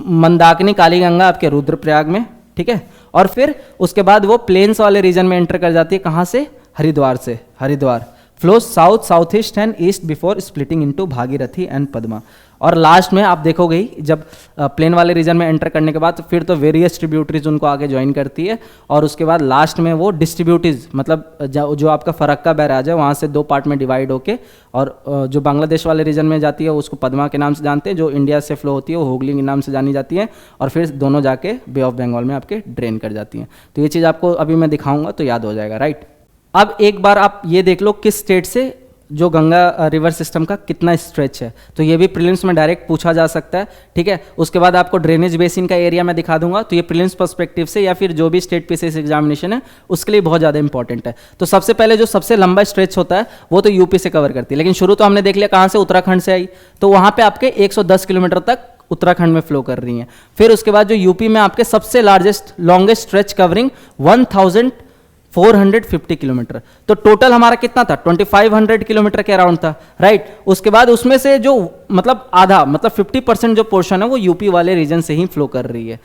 मंदाकिनी काली गंगा आपके रुद्रप्रयाग में, ठीक है। और फिर उसके बाद वो प्लेन्स वाले रीजन में एंटर कर जाती है, कहाँ से, हरिद्वार से। Haridwar flows south, south east and east before splitting into Bhagirathi and Padma. और लास्ट में आप देखोगे ही, जब प्लेन वाले रीजन में एंटर करने के बाद फिर तो वेरियस ट्रिब्यूटरीज उनको आगे ज्वाइन करती है, और उसके बाद लास्ट में वो डिस्ट्रीब्यूटरीज, मतलब जो आपका फरक्का बैराज है, वहाँ से दो पार्ट में डिवाइड होके, और जो बांग्लादेश वाले रीजन में जाती है उसको पद्मा के नाम से जानते हैं, जो इंडिया से फ्लो होती है वो हुगली के नाम से जानी जाती है, और फिर दोनों जाके बे ऑफ बंगाल में आपके ड्रेन कर जाती हैं। तो ये चीज़ आपको अभी मैं दिखाऊंगा तो याद हो जाएगा, राइट। अब एक बार आप ये देख लो किस स्टेट से जो गंगा रिवर सिस्टम का कितना स्ट्रेच है, तो ये भी प्रीलिम्स में डायरेक्ट पूछा जा सकता है, ठीक है। उसके बाद आपको ड्रेनेज बेसिन का एरिया मैं दिखा दूंगा, तो ये प्रीलिम्स पर्सपेक्टिव से या फिर जो भी स्टेट पीसीएस एग्जामिनेशन है उसके लिए बहुत ज़्यादा इंपॉर्टेंट है। तो सबसे पहले जो सबसे लंबा स्ट्रेच होता है वो तो यूपी से कवर करती है, लेकिन शुरू तो हमने देख लिया कहाँ से, उत्तराखंड से आई। तो वहाँ पे आपके 110 किलोमीटर तक उत्तराखंड में फ्लो कर रही हैं। फिर उसके बाद जो यूपी में आपके सबसे largest longest stretch covering 1450 kilometre. तो टोटल हमारा कितना था, 2500 किलोमीटर के अराउंड था, राइट। उसके बाद उसमें से जो मतलब आधा, मतलब 50% जो पोर्शन है वो यूपी वाले रीजन से ही फ्लो कर रही है,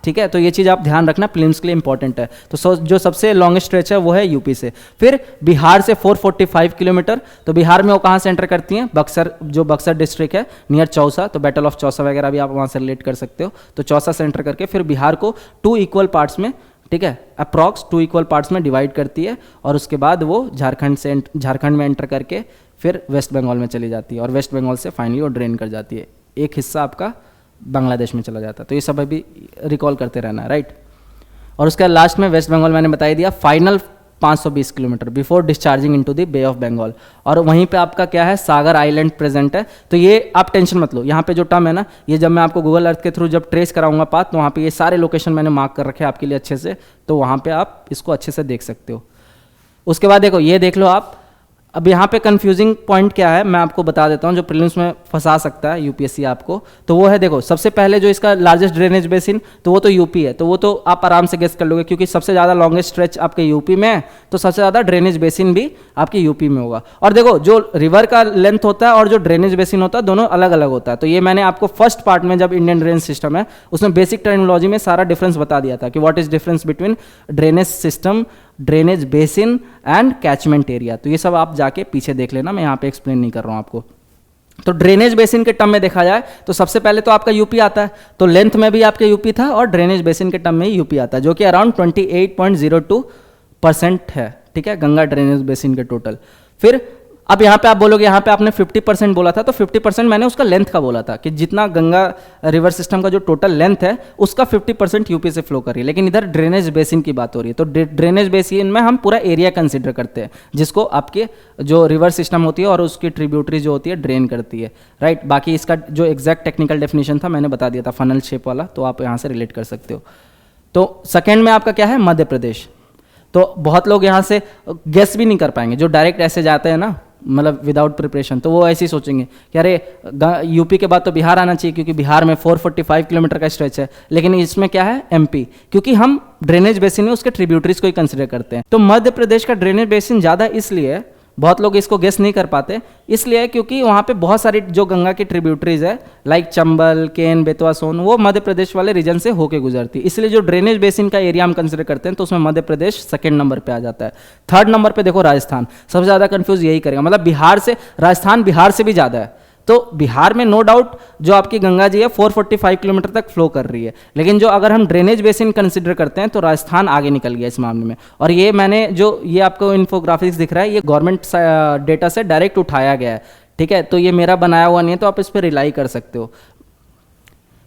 ठीक है। तो ये चीज़ आप ध्यान रखना, प्रीलिम्स के लिए इंपॉर्टेंट है। तो जो सबसे लॉन्गेस्ट स्ट्रेच है वो है यूपी से। फिर बिहार से 445 किलोमीटर। तो बिहार में वो कहाँ से एंटर करती हैं, बक्सर, जो बक्सर डिस्ट्रिक्ट है नियर चौसा, तो बैटल ऑफ चौसा वगैरह भी आप वहाँ से रिलेट कर सकते हो। तो चौसा से एंटर करके फिर बिहार को 2 इक्वल पार्ट्स में, ठीक है, अप्रॉक्स 2 इक्वल पार्ट्स में डिवाइड करती है, और उसके बाद वो झारखंड में एंटर करके फिर वेस्ट बंगाल में चली जाती है, और वेस्ट बंगाल से फाइनली वो ड्रेन कर जाती है। एक हिस्सा आपका बांग्लादेश में चला जाता है। तो ये सब अभी रिकॉल करते रहना है, राइट। और उसके बाद लास्ट में वेस्ट बंगाल मैंने बता ही दिया, final 520 kilometre before discharging into the Bay of Bengal. और वहीं पे आपका क्या है, सागर आइलैंड प्रेजेंट है। तो ये आप टेंशन मत लो, यहाँ पे जो टर्म है ना, ये जब मैं आपको गूगल अर्थ के थ्रू जब ट्रेस कराऊंगा पाथ, तो वहाँ पे ये सारे लोकेशन मैंने मार्क कर रखे हैं आपके लिए अच्छे से, तो वहाँ पे आप इसको अच्छे से देख सकते हो। उसके बाद देखो, ये देख लो आप, अब यहाँ पे कंफ्यूजिंग पॉइंट क्या है मैं आपको बता देता हूँ, जो प्रीलिम्स में फंसा सकता है यूपीएससी आपको। तो वो है, देखो सबसे पहले जो इसका लार्जेस्ट ड्रेनेज बेसिन, तो वो तो यूपी है, तो वो तो आप आराम से गेस कर लोगे क्योंकि सबसे ज़्यादा लॉन्गेस्ट स्ट्रेच आपके यूपी में है, तो सबसे ज़्यादा ड्रेनेज बेसिन भी आपके यूपी में होगा। और देखो जो रिवर का लेंथ होता है और जो ड्रेनेज बेसिन होता है दोनों अलग अलग होता है। तो ये मैंने आपको फर्स्ट पार्ट में जब इंडियन ड्रेनेज सिस्टम है उसमें बेसिक टर्मिनोलॉजी में सारा डिफरेंस बता दिया था कि what is difference between drainage system, drainage basin and catchment area. तो ये सब आप जाके पीछे देख लेना, मैं यहाँ पे एक्सप्लेन नहीं कर रहा हूँ आपको। तो ड्रेनेज बेसिन के टर्म में देखा जाए तो सबसे पहले तो आपका यूपी आता है, तो लेंथ में भी आपका यूपी था और ड्रेनेज बेसिन के टर्म में ही यूपी आता है, जो कि अराउंड 28.02% है, ठीक है, गंगा ड्रेनेज बेसिन के टोटल। फिर अब यहाँ पे आप बोलोगे यहाँ पे आपने 50% बोला था, तो 50% मैंने उसका लेंथ का बोला था कि जितना गंगा रिवर सिस्टम का जो टोटल लेंथ है उसका 50% यूपी से फ्लो कर रही है। लेकिन इधर ड्रेनेज बेसिन की बात हो रही है, तो ड्रेनेज बेसिन में हम पूरा एरिया कंसिडर करते हैं जिसको आपके जो रिवर सिस्टम होती है और उसकी ट्रिब्यूटरी जो होती है ड्रेन करती है, राइट। बाकी इसका जो एग्जैक्ट टेक्निकल डेफिनेशन था मैंने बता दिया था, फनल शेप वाला, तो आप यहाँ से रिलेट कर सकते हो। तो सेकेंड में आपका क्या है, मध्य प्रदेश। तो बहुत लोग यहाँ से गेस भी नहीं कर पाएंगे, जो डायरेक्ट ऐसे जाते हैं ना, मतलब विदाउट प्रिपरेशन, तो वो ऐसे ही सोचेंगे कि अरे यूपी के बाद तो बिहार आना चाहिए क्योंकि बिहार में 445 किलोमीटर का स्ट्रेच है। लेकिन इसमें क्या है, एमपी, क्योंकि हम ड्रेनेज बेसिन में उसके ट्रिब्यूटरीज को ही कंसिडर करते हैं। तो मध्य प्रदेश का ड्रेनेज बेसिन ज़्यादा इसलिए है, बहुत लोग इसको गेस नहीं कर पाते, इसलिए क्योंकि वहाँ पे बहुत सारी जो गंगा की ट्रिब्यूटरीज है लाइक चंबल, केन, बेतवा, सोन, वो मध्य प्रदेश वाले रीजन से होके गुजरती है। इसलिए जो ड्रेनेज बेसिन का एरिया हम कंसिडर करते हैं तो उसमें मध्य प्रदेश सेकंड नंबर पे आ जाता है। थर्ड नंबर पे देखो राजस्थान, सबसे ज़्यादा कंफ्यूज यही करेगा, मतलब बिहार से, राजस्थान बिहार से भी ज़्यादा है। तो बिहार में नो डाउट जो आपकी गंगा जी है 445 किलोमीटर तक फ्लो कर रही है, लेकिन जो अगर हम ड्रेनेज बेसिन कंसिडर करते हैं तो राजस्थान आगे निकल गया इस मामले में। और ये मैंने जो ये आपको इन्फोग्राफिक्स दिख रहा है ये गवर्नमेंट डेटा से डायरेक्ट उठाया गया है, ठीक है, तो ये मेरा बनाया हुआ नहीं है, तो आप इस पर रिलाई कर सकते हो।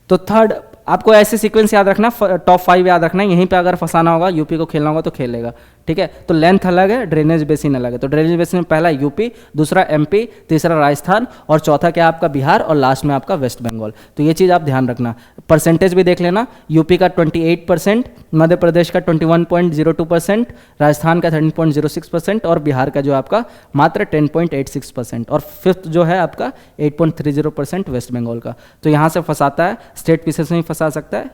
तो थर्ड आपको ऐसे सीक्वेंस याद रखना, टॉप 5 याद रखना, यहीं पे अगर फंसाना होगा, यूपी को खेलना होगा तो खेलेगा, ठीक है। तो लेंथ अलग है, ड्रेनेज बेसिन अलग है। तो ड्रेनेज बेसिन में पहला यूपी, दूसरा एमपी, तीसरा राजस्थान और चौथा क्या आपका बिहार और लास्ट में आपका वेस्ट बंगाल। तो ये चीज़ आप ध्यान रखना। परसेंटेज भी देख लेना, यूपी का 28%, मध्य प्रदेश का 21.02%, राजस्थान का 13.06% और बिहार का जो आपका मात्र 10.86%, और फिफ्थ जो है आपका 8.30% वेस्ट बंगाल का। तो यहाँ से फंसाता है, स्टेट पीसेस में फंसा सकता है,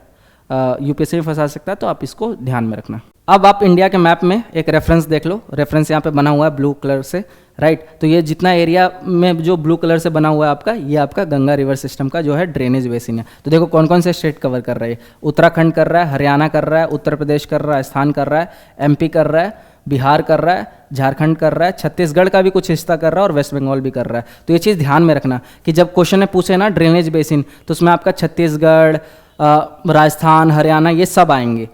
यूपीएससी में फंसा सकता है, तो आप इसको ध्यान में रखना। अब आप इंडिया के मैप में एक रेफरेंस देख लो, रेफरेंस यहाँ पे बना हुआ है ब्लू कलर से, राइट। तो ये जितना एरिया में जो ब्लू कलर से बना हुआ है आपका, ये आपका गंगा रिवर सिस्टम का जो है ड्रेनेज बेसिन है। तो देखो कौन कौन से स्टेट कवर कर रहा है, उत्तराखंड कर रहा है, हरियाणा कर रहा है, उत्तर प्रदेश कर रहा है, राजस्थान कर रहा है, एमपी कर रहा है, बिहार कर रहा है, झारखंड कर रहा है, छत्तीसगढ़ का भी कुछ हिस्सा कर रहा है और वेस्ट बंगाल भी कर रहा है। तो ये चीज़ ध्यान में रखना कि जब क्वेश्चन में पूछे ना ड्रेनेज बेसिन, तो उसमें आपका छत्तीसगढ़, राजस्थान, हरियाणा ये सब आएंगे।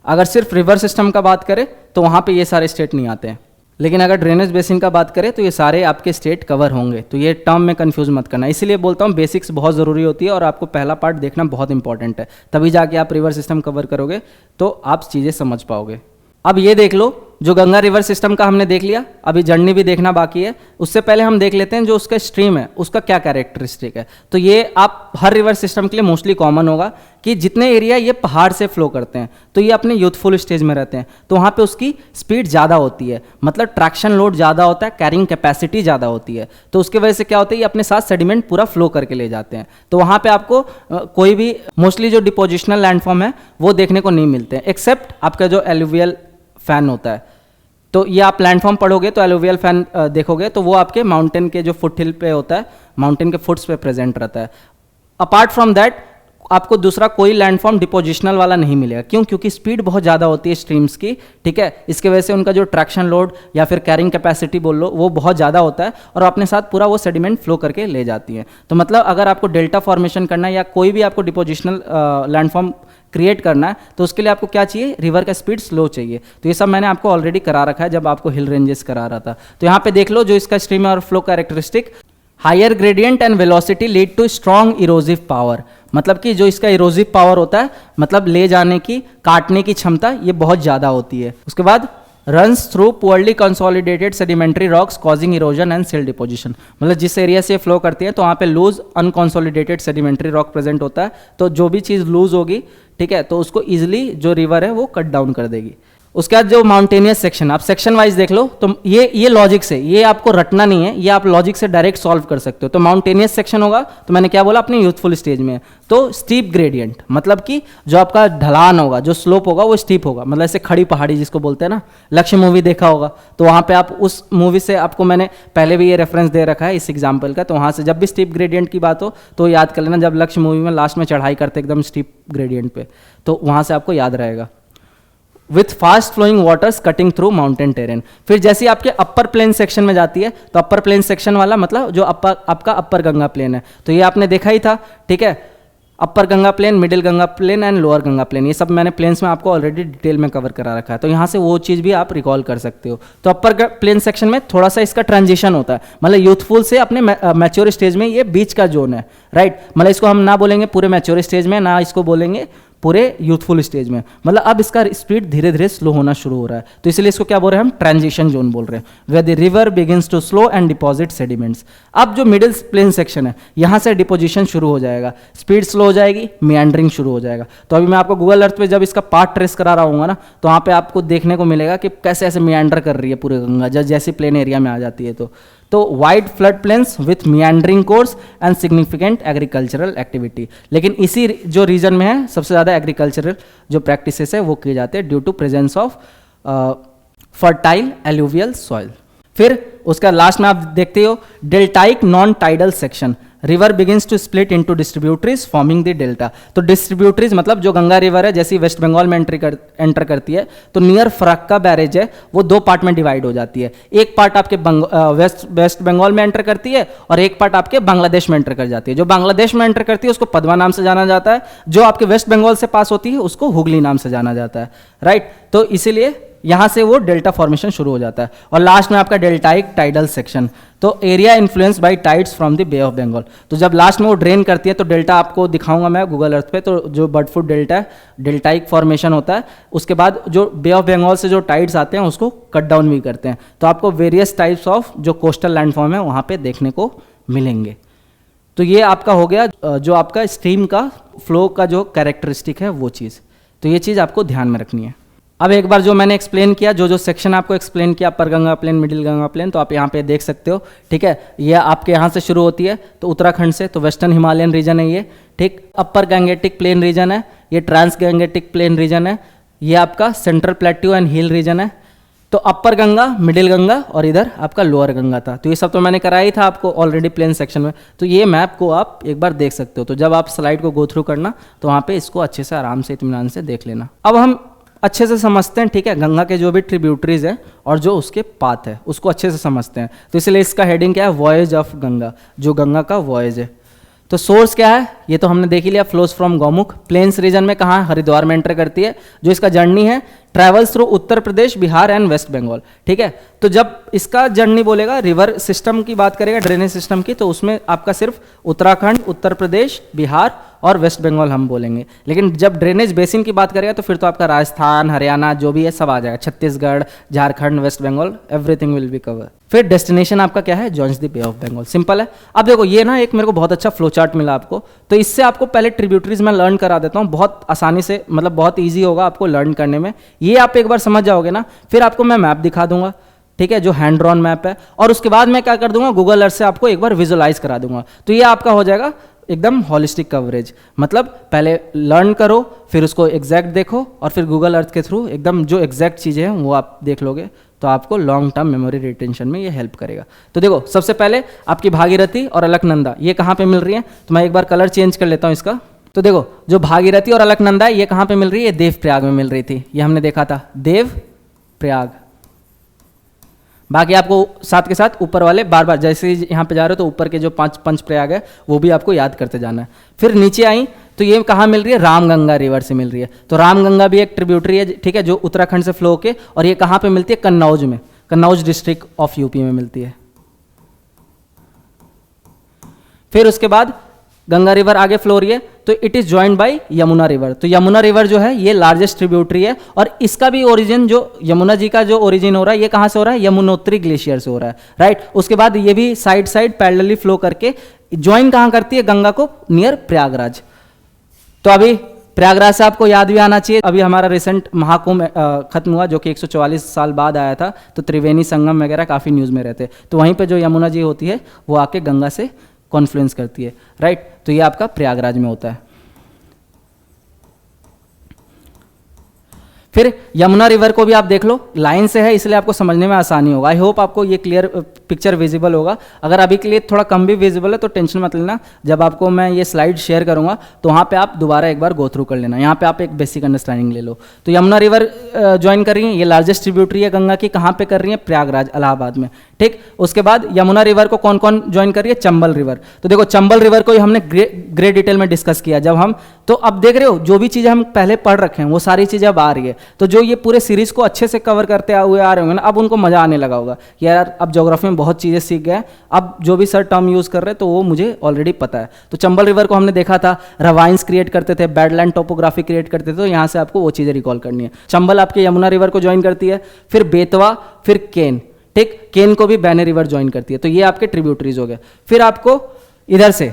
अगर सिर्फ रिवर सिस्टम का बात करें तो वहाँ पे ये सारे स्टेट नहीं आते हैं, लेकिन अगर ड्रेनेज बेसिन का बात करें तो ये सारे आपके स्टेट कवर होंगे। तो ये टर्म में कंफ्यूज मत करना, इसीलिए बोलता हूँ बेसिक्स बहुत ज़रूरी होती है और आपको पहला पार्ट देखना बहुत इंपॉर्टेंट है, तभी जाके आप रिवर सिस्टम कवर करोगे तो आप चीज़ें समझ पाओगे। अब ये देख लो, जो गंगा रिवर सिस्टम का हमने देख लिया, अभी जर्नी भी देखना बाकी है। उससे पहले हम देख लेते हैं जो उसका स्ट्रीम है उसका क्या कैरेक्टरिस्टिक है। तो ये आप हर रिवर सिस्टम के लिए मोस्टली कॉमन होगा कि जितने एरिया ये पहाड़ से फ्लो करते हैं तो ये अपने यूथफुल स्टेज में रहते हैं, तो वहाँ पे उसकी स्पीड ज़्यादा होती है, मतलब ट्रैक्शन लोड ज़्यादा होता है, कैरिंग कैपेसिटी ज़्यादा होती है। तो उसके वजह से क्या होता है, ये अपने साथ सेडिमेंट पूरा फ्लो करके ले जाते हैं। तो वहाँ पे आपको कोई भी मोस्टली जो डिपोजिशनल लैंडफॉर्म है वो देखने को नहीं मिलते हैं, एक्सेप्ट आपका जो एलुवियल फैन होता है। तो ये आप लैंडफॉर्म पढ़ोगे तो एलुवियल फैन देखोगे तो वो आपके माउंटेन के जो फुट हिल पे होता है, माउंटेन के फुट्स पे प्रेजेंट रहता है। अपार्ट फ्रॉम दैट आपको दूसरा कोई लैंडफॉर्म डिपोजिशनल वाला नहीं मिलेगा। क्यों? क्योंकि स्पीड बहुत ज़्यादा होती है स्ट्रीम्स की, ठीक है। इसके वजह से उनका जो ट्रैक्शन लोड या फिर कैरिंग कैपेसिटी बोल लो वो बहुत ज़्यादा होता है और अपने साथ पूरा वो सेडिमेंट फ्लो करके ले जाती है। तो मतलब अगर आपको डेल्टा फॉर्मेशन करना है या कोई भी आपको डिपोजिशनल लैंडफॉर्म क्रिएट करना है तो उसके लिए आपको क्या चाहिए, रिवर का स्पीड स्लो चाहिए। तो ये सब मैंने आपको ऑलरेडी करा रखा है जब आपको हिल रेंजेस करा रहा था। तो यहाँ पे देख लो जो इसका स्ट्रीम और flow characteristic, higher gradient and velocity lead to strong erosive power, मतलब कि जो इसका इरोजिव पावर होता है, मतलब ले जाने की, काटने की क्षमता ये बहुत ज़्यादा होती है। उसके बाद runs through poorly consolidated sedimentary rocks causing erosion and सिल डिपोजिशन, मतलब जिस एरिया से फ्लो करती है तो वहाँ पे loose unconsolidated sedimentary rock present होता है। तो जो भी चीज़ लूज होगी, ठीक है, तो उसको ईजिली जो रिवर है वो कट डाउन कर देगी। उसके बाद जो माउंटेनियस सेक्शन, आप सेक्शन वाइज देख लो, तो ये लॉजिक से, ये आपको रटना नहीं है, ये आप लॉजिक से डायरेक्ट सॉल्व कर सकते हो। तो माउंटेनियस सेक्शन होगा, तो मैंने क्या बोला, अपने यूथफुल स्टेज में है, तो स्टीप ग्रेडियंट, मतलब कि जो आपका ढलान होगा, जो स्लोप होगा वो स्टीप होगा, मतलब ऐसे खड़ी पहाड़ी जिसको बोलते हैं ना, लक्ष्य मूवी देखा होगा, तो वहाँ पे आप उस मूवी से, आपको मैंने पहले भी ये रेफरेंस दे रखा है इस एग्जाम्पल का, तो वहाँ से जब भी स्टीप ग्रेडियंट की बात हो तो याद कर लेना, जब लक्ष्य मूवी में लास्ट में चढ़ाई करते एकदम स्टीप ग्रेडियंट पे, तो वहाँ से आपको याद रहेगा। With fast flowing waters cutting through mountain terrain. फिर जैसे आपके अपर प्लेन सेक्शन में जाती है, तो अपर प्लेन सेक्शन वाला मतलब जो आपका अपर गंगा प्लेन है, तो ये आपने देखा ही था, ठीक है, upper Ganga plain, middle Ganga plain and lower Ganga plain, ये सब मैंने प्लेन्स में आपको ऑलरेडी डिटेल में कवर करा रखा है, तो यहाँ से वो चीज़ भी आप रिकॉल कर सकते हो। तो अपर प्लेन सेक्शन में थोड़ा सा इसका ट्रांजिशन होता है, मतलब यूथफुल से अपने मैच्योर स्टेज में ये बीच का जोन है, राइट, मतलब इसको हम ना बोलेंगे पूरे मैच्योर स्टेज में, ना इसको बोलेंगे पूरे यूथफुल स्टेज में, मतलब अब इसका स्पीड धीरे धीरे स्लो होना शुरू हो रहा है, तो इसलिए इसको क्या बोल रहे हैं हम, ट्रांजिशन जोन बोल रहे हैं, where the river begins to slow and deposit sediments. अब जो मिडिल प्लेन सेक्शन है, यहाँ से डिपोजिशन शुरू हो जाएगा, स्पीड स्लो हो जाएगी, मियांडरिंग शुरू हो जाएगा। तो अभी मैं आपको गूगल अर्थ पे जब इसका पार्ट ट्रेस करा रहा हूँ ना, तो वहाँ पे आपको देखने को मिलेगा कि कैसे ऐसे मियांडर कर रही है पूरे गंगा, जैसे प्लेन एरिया में आ जाती है। तो wide flood plains with meandering course and significant agricultural activity. लेकिन इसी जो रीजन में है सबसे ज़्यादा एग्रीकल्चरल जो प्रैक्टिसेस है वो किए जाते हैं due to presence of fertile alluvial soil. फिर उसका लास्ट में आप देखते हो deltaic non tidal section, river begins to split into distributaries forming the delta. तो डिस्ट्रीब्यूटरीज मतलब जो गंगा रिवर है, जैसे वेस्ट बंगाल में एंटर करती है, तो नियर फरक्का बैरेज है वो दो पार्ट में डिवाइड हो जाती है, एक पार्ट आपके वेस्ट बंगाल में एंटर करती है और एक पार्ट आपके बांग्लादेश में एंटर कर जाती है। जो बांग्लादेश में एंटर करती है उसको पदवा नाम से जाना जाता है, जो आपके वेस्ट बंगाल से पास होती है उसको हुगली नाम से जाना जाता है, राइट। तो इसीलिए यहां से वो डेल्टा फॉर्मेशन शुरू हो जाता है। और लास्ट में आपका डेल्टाइक टाइडल सेक्शन, तो area influence by tides from the Bay of Bengal. तो जब लास्ट में वो ड्रेन करती है तो डेल्टा आपको दिखाऊंगा मैं गूगल अर्थ पे, तो जो बर्डफुट डेल्टा है, डेल्टाइक फॉर्मेशन होता है, उसके बाद जो बे ऑफ बंगाल से जो टाइड्स आते हैं उसको कट डाउन भी करते हैं, तो आपको वेरियस टाइप्स ऑफ जो कोस्टल लैंडफॉर्म है वहाँ पे देखने को मिलेंगे। तो ये आपका हो गया जो आपका स्ट्रीम का फ्लो का जो कैरेक्टरिस्टिक है वो चीज़, तो ये चीज़ आपको ध्यान में रखनी है। अब एक बार जो मैंने एक्सप्लेन किया, जो सेक्शन आपको एक्सप्लेन किया, upper Ganga plain, middle Ganga plain, तो आप यहाँ पे देख सकते हो, ठीक है। ये आपके यहाँ से शुरू होती है तो उत्तराखंड से, तो वेस्टर्न हिमालयन रीजन है ये, ठीक। अपर गंगेटिक प्लेन रीजन है, ये ट्रांस गंगेटिक प्लेन रीजन है, ये आपका central plateau and hill region है। तो अपर गंगा, मिडिल गंगा और इधर आपका लोअर गंगा था, तो ये सब तो मैंने कराया ही था आपको ऑलरेडी प्लेन सेक्शन में। तो ये मैप को आप एक बार देख सकते हो, तो जब आप स्लाइड को गो थ्रू करना तो वहाँ पे इसको अच्छे से आराम से इत्मीनान से देख लेना। अब हम अच्छे से समझते हैं, ठीक है, गंगा के जो भी ट्रिब्यूटरीज है और जो उसके पाथ है उसको अच्छे से समझते हैं। तो इसलिए इसका हेडिंग क्या है, वॉयज ऑफ गंगा, जो गंगा का वॉयज है। तो सोर्स क्या है ये तो हमने देख ही लिया, flows from Gaumukh, plains region में कहाँ, हरिद्वार में एंटर करती है। जो इसका जर्नी है travels through Uttar Pradesh, Bihar and West Bengal, ठीक है। तो जब इसका जर्नी बोलेगा, रिवर सिस्टम की बात करेगा, ड्रेनेज सिस्टम की, तो उसमें आपका सिर्फ उत्तराखंड, उत्तर प्रदेश, बिहार और वेस्ट बंगाल हम बोलेंगे। लेकिन जब ड्रेनेज बेसिन की बात करेगा तो फिर तो आपका राजस्थान, हरियाणा जो भी है सब आ जाएगा, Chhattisgarh, Jharkhand, West Bengal, everything will be cover. फिर डेस्टिनेशन आपका क्या है, joins the Bay of Bengal, simple है। अब देखो ये ना एक मेरे को बहुत अच्छा फ्लो चार्ट मिला आपको, तो इससे आपको पहले ट्रिब्यूटरीज में लर्न करा देता हूँ, बहुत आसानी से, मतलब बहुत ईजी होगा आपको लर्न करने में। ये आप एक बार समझ जाओगे ना, फिर आपको मैं मैप दिखा दूंगा, ठीक है, जो हैंड ड्रॉन मैप है, और उसके बाद मैं क्या कर दूंगा, गूगल अर्थ से आपको एक बार विजुअलाइज करा दूंगा। तो ये आपका हो जाएगा एकदम हॉलिस्टिक कवरेज, मतलब पहले लर्न करो, फिर उसको एग्जैक्ट देखो, और फिर गूगल अर्थ के थ्रू एकदम जो एग्जैक्ट चीज़ें हैं वो आप देख लोगे, तो आपको लॉन्ग टर्म मेमोरी रिटेंशन में ये हेल्प करेगा। तो देखो सबसे पहले आपकी भागीरथी और अलकनंदा ये कहाँ पे मिल रही है, तो मैं एक बार कलर चेंज कर लेता हूँ इसका। तो देखो जो भागीरथी और अलकनंदा है ये कहाँ पे मिल रही है, ये देव प्रयाग में मिल रही थी, ये हमने देखा था देव प्रयाग। बाकी आपको साथ के साथ ऊपर वाले बार बार जैसे ही यहाँ पे जा रहे हो तो ऊपर के जो पंच प्रयाग है वो भी आपको याद करते जाना है। फिर नीचे आई तो ये कहाँ मिल रही है, रामगंगा रिवर से मिल रही है। तो रामगंगा भी एक ट्रिब्यूटरी है, ठीक है, जो उत्तराखंड से फ्लो होके, और ये कहाँ पे मिलती है, कन्नौज में, कन्नौज डिस्ट्रिक्ट ऑफ यूपी में मिलती है। फिर उसके बाद गंगा रिवर आगे फ्लो रही है तो it is joined bye Yamuna river. तो यमुना रिवर जो है ये लार्जेस्ट ट्रिब्यूटरी है, और इसका भी ओरिजिन, जो यमुना जी का जो ओरिजिन हो रहा है ये कहाँ से हो रहा है, यमुनोत्री ग्लेशियर से हो रहा है, राइट। उसके बाद ये भी साइड साइड पैरेलली फ्लो करके ज्वाइन कहाँ करती है, गंगा को, नियर प्रयागराज। तो अभी प्रयागराज से आपको याद भी आना चाहिए, अभी हमारा रिसेंट महाकुंभ खत्म हुआ जो कि 144 साल बाद आया था, तो त्रिवेणी संगम वगैरह काफ़ी न्यूज़ में रहते, तो वहीं पे जो यमुना जी होती है वो आके गंगा से कॉन्फ्लुएंस करती है, राइट। तो ये आपका प्रयागराज में होता है। फिर यमुना रिवर को भी आप देख लो, लाइन से है इसलिए आपको समझने में आसानी होगा। आई होप आपको ये क्लियर पिक्चर विजिबल होगा। अगर अभी के लिए थोड़ा कम भी विजिबल है तो टेंशन मत लेना, जब आपको मैं ये स्लाइड शेयर करूंगा तो वहाँ पे आप दोबारा एक बार गो थ्रू कर लेना, यहाँ पे आप एक बेसिक अंडरस्टैंडिंग ले लो। तो यमुना रिवर ज्वाइन कर रही है, ये लार्जेस्ट ट्रिब्यूटरी है गंगा की, कहाँ पे कर रही है? प्रयागराज, इलाहाबाद में, ठीक। उसके बाद यमुना रिवर को कौन कौन ज्वाइन कर रही है? चंबल रिवर। तो देखो चंबल रिवर को हमने ग्रेट डिटेल में डिस्कस किया जब हम, तो अब देख रहे हो जो भी चीज़ें हम पहले पढ़ रखे हैं वो सारी चीज़ें अब आ रही है। तो जो ये पूरे सीरीज को अच्छे से कवर करते हुए आ रहे होंगे ना, अब उनको मजा आने लगा होगा कि यार अब ज्योग्राफी में बहुत चीज़ें सीख गए, अब जो भी सर टर्म यूज़ कर रहे हैं तो वो मुझे ऑलरेडी पता है। तो चंबल रिवर को हमने देखा था, रवाइंस क्रिएट करते थे, बैडलैंड टोपोग्राफी क्रिएट करते थे, तो यहाँ से आपको वो चीज़ें रिकॉल करनी है। चंबल आपके यमुना रिवर को ज्वाइन करती है, फिर बेतवा, फिर केन, ठीक। केन को भी बैने रिवर ज्वाइन करती है। तो ये आपके ट्रिब्यूटरीज हो गए। फिर आपको इधर से,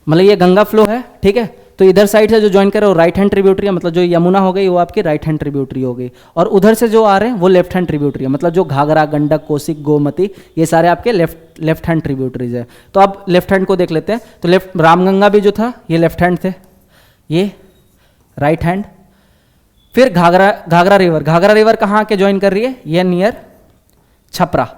मतलब ये गंगा फ्लो है, ठीक है, तो इधर साइड से जो ज्वाइन करे वो राइट हैंड ट्रिब्यूटरी है, मतलब जो यमुना हो गई वो आपकी राइट हैंड ट्रिब्यूटरी हो गई, और उधर से जो आ रहे हैं वो लेफ्ट हैंड ट्रिब्यूटरी है, मतलब जो घाघरा, गंडक, कोसी, गोमती, ये सारे आपके लेफ्ट हैंड ट्रिब्यूटरीज है। तो अब लेफ्ट हैंड को देख लेते हैं। तो लेफ्ट रामगंगा भी जो था ये लेफ्ट हैंड थे, ये राइट हैंड। फिर घाघरा रिवर कहाँ के ज्वाइन कर रही है? ये नियर छपरा।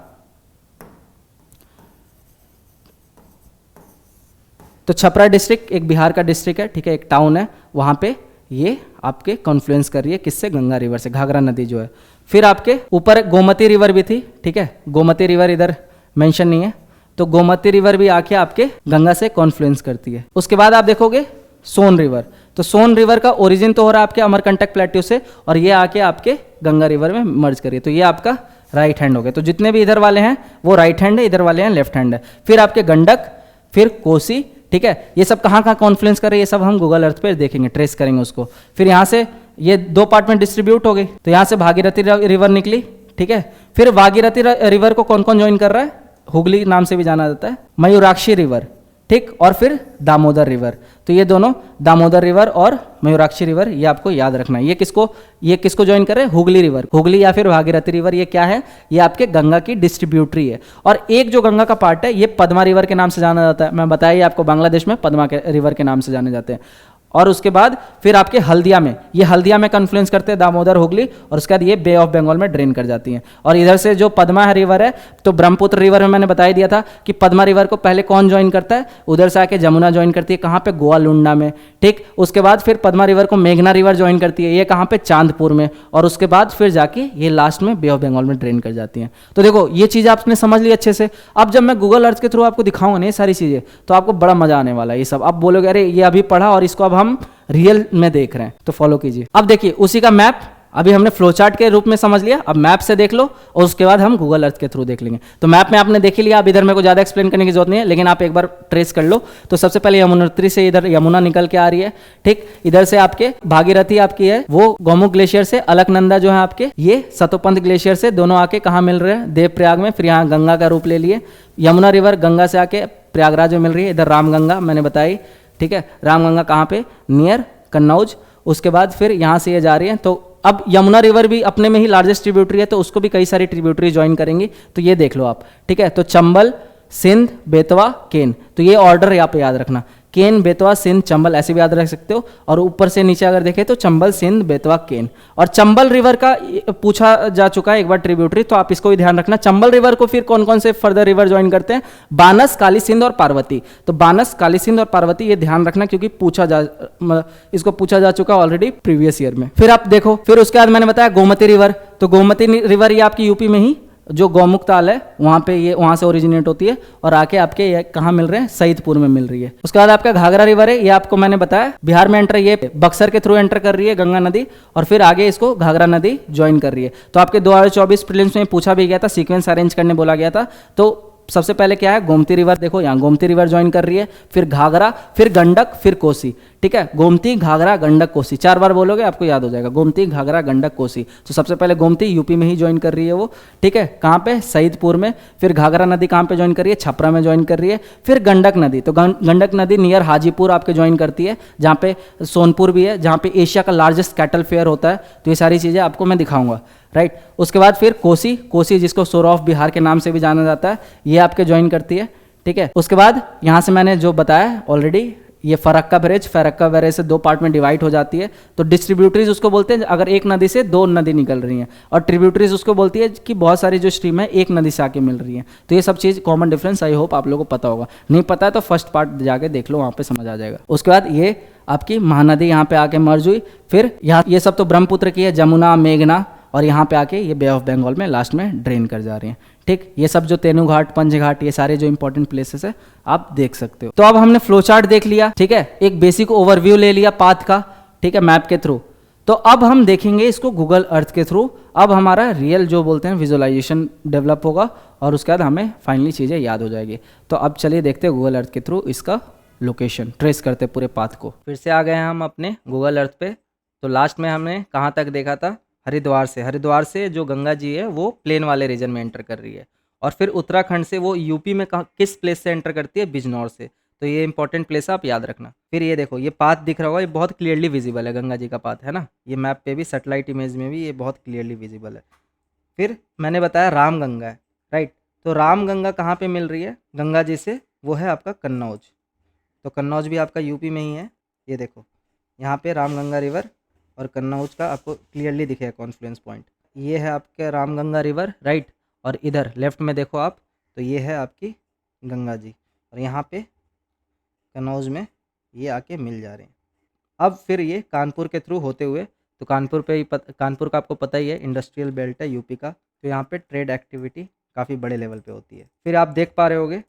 तो छपरा डिस्ट्रिक्ट एक बिहार का डिस्ट्रिक्ट है, ठीक है, एक टाउन है, वहाँ पे ये आपके कॉन्फ्लुएंस कर रही है किससे? गंगा रिवर से, घाघरा नदी जो है। फिर आपके ऊपर गोमती रिवर भी थी, ठीक है, गोमती रिवर इधर मेंशन नहीं है, तो गोमती रिवर भी आके आपके गंगा से कॉन्फ्लुएंस करती है। उसके बाद आप देखोगे सोन रिवर, तो सोन रिवर का ओरिजिन तो हो रहा है आपके अमरकंटक प्लेट्यू से, और ये आके आपके गंगा रिवर में मर्ज करिए, तो ये आपका राइट हैंड हो गया। तो जितने भी इधर वाले हैं वो राइट हैंड है, इधर वाले हैं लेफ्ट हैंड है। फिर आपके गंडक, फिर कोसी, ठीक है, ये सब कहाँ कहाँ कॉन्फ्लुएंस कर रहे हैं ये सब हम गूगल अर्थ पे देखेंगे, ट्रेस करेंगे उसको। फिर यहाँ से ये दो पार्ट में डिस्ट्रीब्यूट हो गई, तो यहाँ से भागीरथी रिवर निकली, ठीक है। फिर भागीरथी रिवर को कौन कौन ज्वाइन कर रहा है? हुगली नाम से भी जाना जाता है, मयूराक्षी रिवर, ठीक, और फिर दामोदर रिवर। तो ये दोनों दामोदर रिवर और मयूराक्षी रिवर, ये आपको याद रखना है। ये किसको ज्वाइन कर रहे हैं? हुगली रिवर, हुगली या फिर भागीरथी रिवर, ये क्या है? ये आपके गंगा की डिस्ट्रीब्यूटरी है। और एक जो गंगा का पार्ट है ये पद्मा रिवर के नाम से जाना जाता है, मैं बताया आपको बांग्लादेश में पद्मा के रिवर के नाम से जाने जाते हैं। और उसके बाद फिर आपके हल्दिया में कन्फ्लुएंस करते हैं दामोदर, हुगली, और उसके बाद ये बे ऑफ बंगाल में ड्रेन कर जाती हैं। और इधर से जो पद्मा रिवर है, तो ब्रह्मपुत्र रिवर में मैंने बता ही दिया था कि पद्मा रिवर को पहले कौन ज्वाइन करता है? उधर से आके जमुना ज्वाइन करती है, कहाँ पे? गोवा लुंडा में, ठीक। उसके बाद फिर पद्मा रिवर को मेघना रिवर ज्वाइन करती है, ये कहाँ पे? चांदपुर में, और उसके बाद फिर जाके ये लास्ट में बे ऑफ बंगाल में ड्रेन कर जाती हैं। तो देखो ये चीज़ आपने समझ ली अच्छे से। अब जब मैं गूगल अर्थ के थ्रू आपको दिखाऊंगा ना ये सारी चीज़ें, तो आपको बड़ा मजा आने वाला है। ये सब अब बोलोगे अरे ये अभी पढ़ा और इसको अब हम रियल में देख रहे हैं, तो फॉलो कीजिए। अब देखिए उसी का मैप अभी हमने फ्लो चार्ट के रूप में समझ लिया, अब मैप से देख लो और उसके बाद हम गूगल अर्थ के थ्रू देख लेंगे। तो मैप में आपने देख ही लिया, अब इधर मेरे को ज़्यादा एक्सप्लेन करने की जरूरत नहीं है, लेकिन आप एक बार ट्रेस कर लो। तो सबसे पहले यमुनोत्री से इधर यमुना निकल के आ रही है, ठीक। इधर से आपके भागीरथी आपकी है वो गौमुख ग्लेशियर से, अलकनंदा जो है आपके ये सतोपंथ ग्लेशियर से, दोनों आके कहाँ मिल रहे हैं? देवप्रयाग में। फिर यहाँ गंगा का रूप ले लिए, यमुना रिवर गंगा से आके प्रयागराज में मिल रही है। इधर रामगंगा मैंने बताई, ठीक है, रामगंगा कहाँ पे? नियर कन्नौज। उसके बाद फिर यहाँ से ये जा रही है। तो अब यमुना रिवर भी अपने में ही लार्जेस्ट ट्रिब्यूटरी है, तो उसको भी कई सारी ट्रिब्यूटरी ज्वाइन करेंगी। तो ये देख लो आप, ठीक है। तो चंबल, सिंध, बेतवा, केन, तो ये ऑर्डर यहाँ पे याद रखना, केन, बेतवा, सिंध, चंबल, ऐसे भी याद रख सकते हो। और ऊपर से नीचे अगर देखें तो चंबल, सिंध, बेतवा, केन। और चंबल रिवर का पूछा जा चुका है एक बार ट्रिब्यूटरी, तो आप इसको भी ध्यान रखना। चंबल रिवर को फिर कौन कौन से फर्दर रिवर ज्वाइन करते हैं? बानस, काली सिंध और पार्वती। तो बानस, काली सिंध और पार्वती ये ध्यान रखना, क्योंकि इसको पूछा जा चुका ऑलरेडी प्रीवियस ईयर में। फिर आप देखो, फिर उसके बाद मैंने बताया गोमती रिवर, तो गोमती रिवर ये आपकी यूपी में ही जो गौमुख ताल है वहाँ पे ये वहाँ से ओरिजिनेट होती है और आके आपके ये कहाँ मिल रहे हैं? सईदपुर में मिल रही है। उसके बाद आपका घाघरा रिवर है, ये आपको मैंने बताया बिहार में एंटर, ये बक्सर के थ्रू एंटर कर रही है गंगा नदी, और फिर आगे इसको घाघरा नदी ज्वाइन कर रही है। तो आपके 2024 प्रीलिम्स में पूछा भी गया था, सीक्वेंस अरेंज करने बोला गया था। तो सबसे पहले क्या है? गोमती रिवर, देखो यहाँ गोमती रिवर ज्वाइन कर रही है, फिर घाघरा, फिर गंडक, फिर कोसी, ठीक है, गोमती, घाघरा, गंडक, कोसी, 4 बार बोलोगे आपको याद हो जाएगा, गोमती, घाघरा, गंडक, कोसी। तो सबसे पहले गोमती यूपी में ही ज्वाइन कर रही है वो, ठीक है, कहाँ पे, सईदपुर में। फिर घाघरा नदी कहाँ पे ज्वाइन कर रही है, छपरा में ज्वाइन कर रही है। फिर गंडक नदी, तो गंडक नदी नियर हाजीपुर आपके ज्वाइन करती है, जहाँ पे सोनपुर भी है, जहाँ पे एशिया का लार्जेस्ट कैटल फेयर होता है। तो ये सारी चीज़ें आपको मैं दिखाऊंगा, राइट। उसके बाद फिर कोसी, कोसी जिसको सोर ऑफ बिहार के नाम से भी जाना जाता है, ये आपके ज्वाइन करती है, ठीक है। उसके बाद यहाँ से मैंने जो बताया ऑलरेडी, ये फरक्का बैरेज, फरक्का बैरेज से 2 पार्ट में डिवाइड हो जाती है। तो डिस्ट्रीब्यूटरीज उसको बोलते हैं अगर एक नदी से 2 नदी निकल रही हैं, और ट्रिब्यूटरीज उसको बोलती है कि बहुत सारी जो स्ट्रीम है एक नदी से आके मिल रही है। तो ये सब चीज़ कॉमन डिफरेंस आई होप आप लोगों को पता होगा, नहीं पता है तो फर्स्ट पार्ट जाके देख लो, वहाँ पे समझ आ जाएगा। उसके बाद ये आपकी महानदी यहाँ पे आके मर्ज हुई। फिर यहाँ ये सब तो ब्रह्मपुत्र की है, जमुना, मेघना, और यहाँ पे आके ये बे ऑफ बंगाल में लास्ट में ड्रेन कर जा रही हैं, ठीक। ये सब जो तेनू घाट, पंच घाट, ये सारे जो इंपॉर्टेंट प्लेसेस है आप देख सकते हो। तो अब हमने फ्लो चार्ट देख लिया, ठीक है, एक बेसिक ओवरव्यू ले लिया पाथ का, ठीक है, मैप के थ्रू। तो अब हम देखेंगे इसको गूगल अर्थ के थ्रू। अब हमारा रियल जो बोलते हैं विजुअलाइजेशन डेवलप होगा, और उसके बाद हमें फाइनली चीज़ें याद हो जाएगी। तो अब चलिए देखते हैं गूगल अर्थ के थ्रू इसका लोकेशन ट्रेस करते पूरे पाथ को। फिर से आ गए हैं हम अपने गूगल अर्थ पे। तो लास्ट में हमने कहाँ तक देखा था, हरिद्वार से जो गंगा जी है वो प्लेन वाले रीजन में एंटर कर रही है, और फिर उत्तराखंड से वो यूपी में किस प्लेस से एंटर करती है, बिजनौर से। तो ये इंपॉर्टेंट प्लेस है, आप याद रखना। फिर ये देखो, ये पाथ दिख रहा होगा, ये बहुत क्लियरली विजिबल है, गंगा जी का पाथ है ना, ये मैप पे भी, सैटेलाइट इमेज में भी ये बहुत क्लियरली विजिबल है। फिर मैंने बताया रामगंगा है, राइट। तो रामगंगा कहाँ पे मिल रही है गंगा जी से, वो है आपका कन्नौज। तो कन्नौज भी आपका यूपी में ही है। ये देखो यहाँ पे रामगंगा रिवर और कन्नौज का आपको क्लियरली दिखेगा कॉन्फ्लुएंस पॉइंट। ये है आपका रामगंगा रिवर, राइट। और इधर लेफ्ट में देखो आप, तो ये है आपकी गंगा जी, और यहाँ पे कन्नौज में ये आके मिल जा रहे हैं। अब फिर ये कानपुर के थ्रू होते हुए, तो कानपुर पे ही कानपुर का आपको पता ही है, इंडस्ट्रियल बेल्ट है यूपी का। तो यहाँ पे ट्रेड एक्टिविटी काफ़ी बड़े लेवल पे होती है। फिर आप देख पा रहे होगे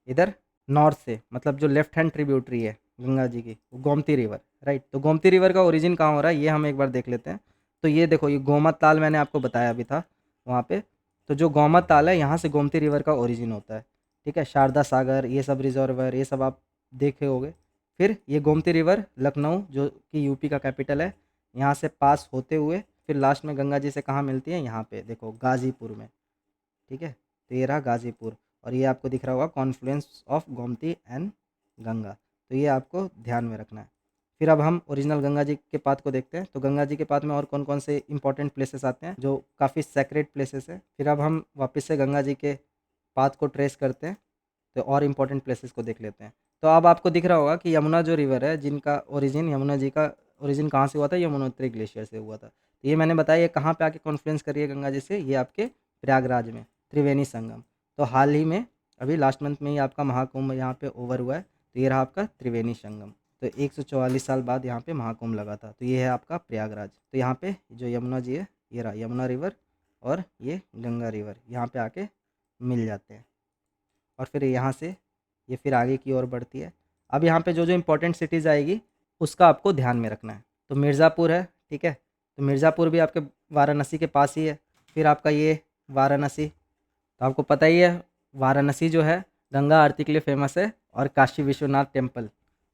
इधर नॉर्थ से, मतलब जो लेफ्ट हैंड ट्रिब्यूटरी है गंगा जी की, वो गोमती रिवर, राइट। तो गोमती रिवर का ओरिजिन कहाँ हो रहा है ये हम एक बार देख लेते हैं। तो ये देखो, ये गोमत ताल मैंने आपको बताया अभी था वहाँ पे। तो जो गोमत ताल है, यहाँ से गोमती रिवर का ओरिजिन होता है, ठीक है। शारदा सागर, ये सब रिजर्वर, ये सब आप देखे होंगे। फिर ये गोमती रिवर लखनऊ जो कि यूपी का कैपिटल है, यहाँ से पास होते हुए फिर लास्ट में गंगा जी से कहाँ मिलती है, यहाँ पे देखो गाजीपुर में, ठीक है। तो ये रहा गाजीपुर, और ये आपको दिख रहा होगा Confluence of Gomti and Ganga. तो ये आपको ध्यान में रखना है। फिर अब हम ओरिजिनल गंगा जी के पाथ को देखते हैं। तो गंगा जी के पाथ में और कौन कौन से इंपॉर्टेंट प्लेसेस आते हैं जो काफ़ी सेक्रेट प्लेसेस है। फिर अब हम वापस से गंगा जी के पाथ को ट्रेस करते हैं, तो और इम्पॉर्टेंट प्लेसेस को देख लेते हैं। तो अब आपको दिख रहा होगा कि यमुना जो रिवर है, जिनका ओरिजिन, यमुना जी का ओरिजिन कहाँ से हुआ था, यमुनोत्री ग्लेशियर से हुआ था। तो ये मैंने बताया, ये कहाँ पे आके कॉन्फ्लुएंस करी है गंगा जी से, ये आपके प्रयागराज में, त्रिवेणी संगम। तो हाल ही में अभी लास्ट मंथ में ही आपका महाकुंभ यहाँ पे ओवर हुआ है। तो ये रहा आपका त्रिवेणी संगम। तो 144 साल बाद यहाँ पे महाकुंभ लगा था। तो ये है आपका प्रयागराज। तो यहाँ पे जो यमुना जी है, ये रहा यमुना रिवर, और ये गंगा रिवर यहाँ पे आके मिल जाते हैं, और फिर यहाँ से ये फिर आगे की ओर बढ़ती है। अब यहाँ पे जो जो इम्पोर्टेंट सिटीज़ आएगी उसका आपको ध्यान में रखना है। तो मिर्ज़ापुर है, ठीक है। तो मिर्ज़ापुर भी आपके वाराणसी के पास ही है। फिर आपका ये वाराणसी, तो आपको पता ही है वाराणसी जो है गंगा आरती के लिए फेमस है, और काशी विश्वनाथ टेम्पल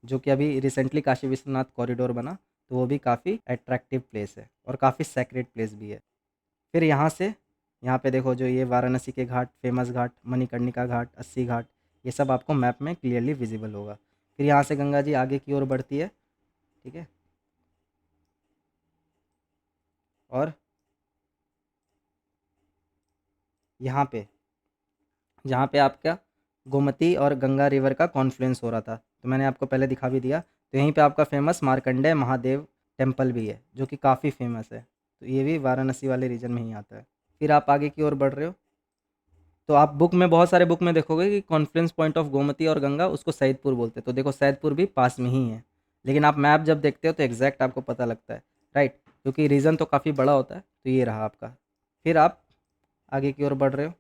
जो कि अभी रिसेंटली काशी विश्वनाथ कॉरिडोर बना, तो वो भी काफ़ी अट्रैक्टिव प्लेस है और काफ़ी सेक्रेट प्लेस भी है। फिर यहाँ से यहाँ पे देखो, जो ये वाराणसी के घाट, फेमस घाट, मणिकर्णिका घाट, 80 घाट, ये सब आपको मैप में क्लियरली विजिबल होगा। फिर यहाँ से गंगा जी आगे की ओर बढ़ती है, ठीक है। और यहाँ पे जहाँ पे आपका गोमती और गंगा रिवर का कॉन्फ्लुएंस हो रहा था, तो मैंने आपको पहले दिखा भी दिया। तो यहीं पे आपका फेमस मार्कंडेय महादेव टेम्पल भी है, जो कि काफ़ी फेमस है। तो ये भी वाराणसी वाले रीजन में ही आता है। फिर आप आगे की ओर बढ़ रहे हो, तो आप बुक में, बहुत सारे बुक में देखोगे कि कॉन्फ्लुएंस पॉइंट ऑफ गोमती और गंगा, उसको सैदपुर बोलते हैं। तो देखो सैदपुर भी पास में ही है, लेकिन आप मैप जब देखते हो तो एग्जैक्ट आपको पता लगता है, राइट, क्योंकि रीजन तो काफ़ी बड़ा होता है। तो ये रहा आपका। फिर आप आगे की ओर बढ़ रहे हो,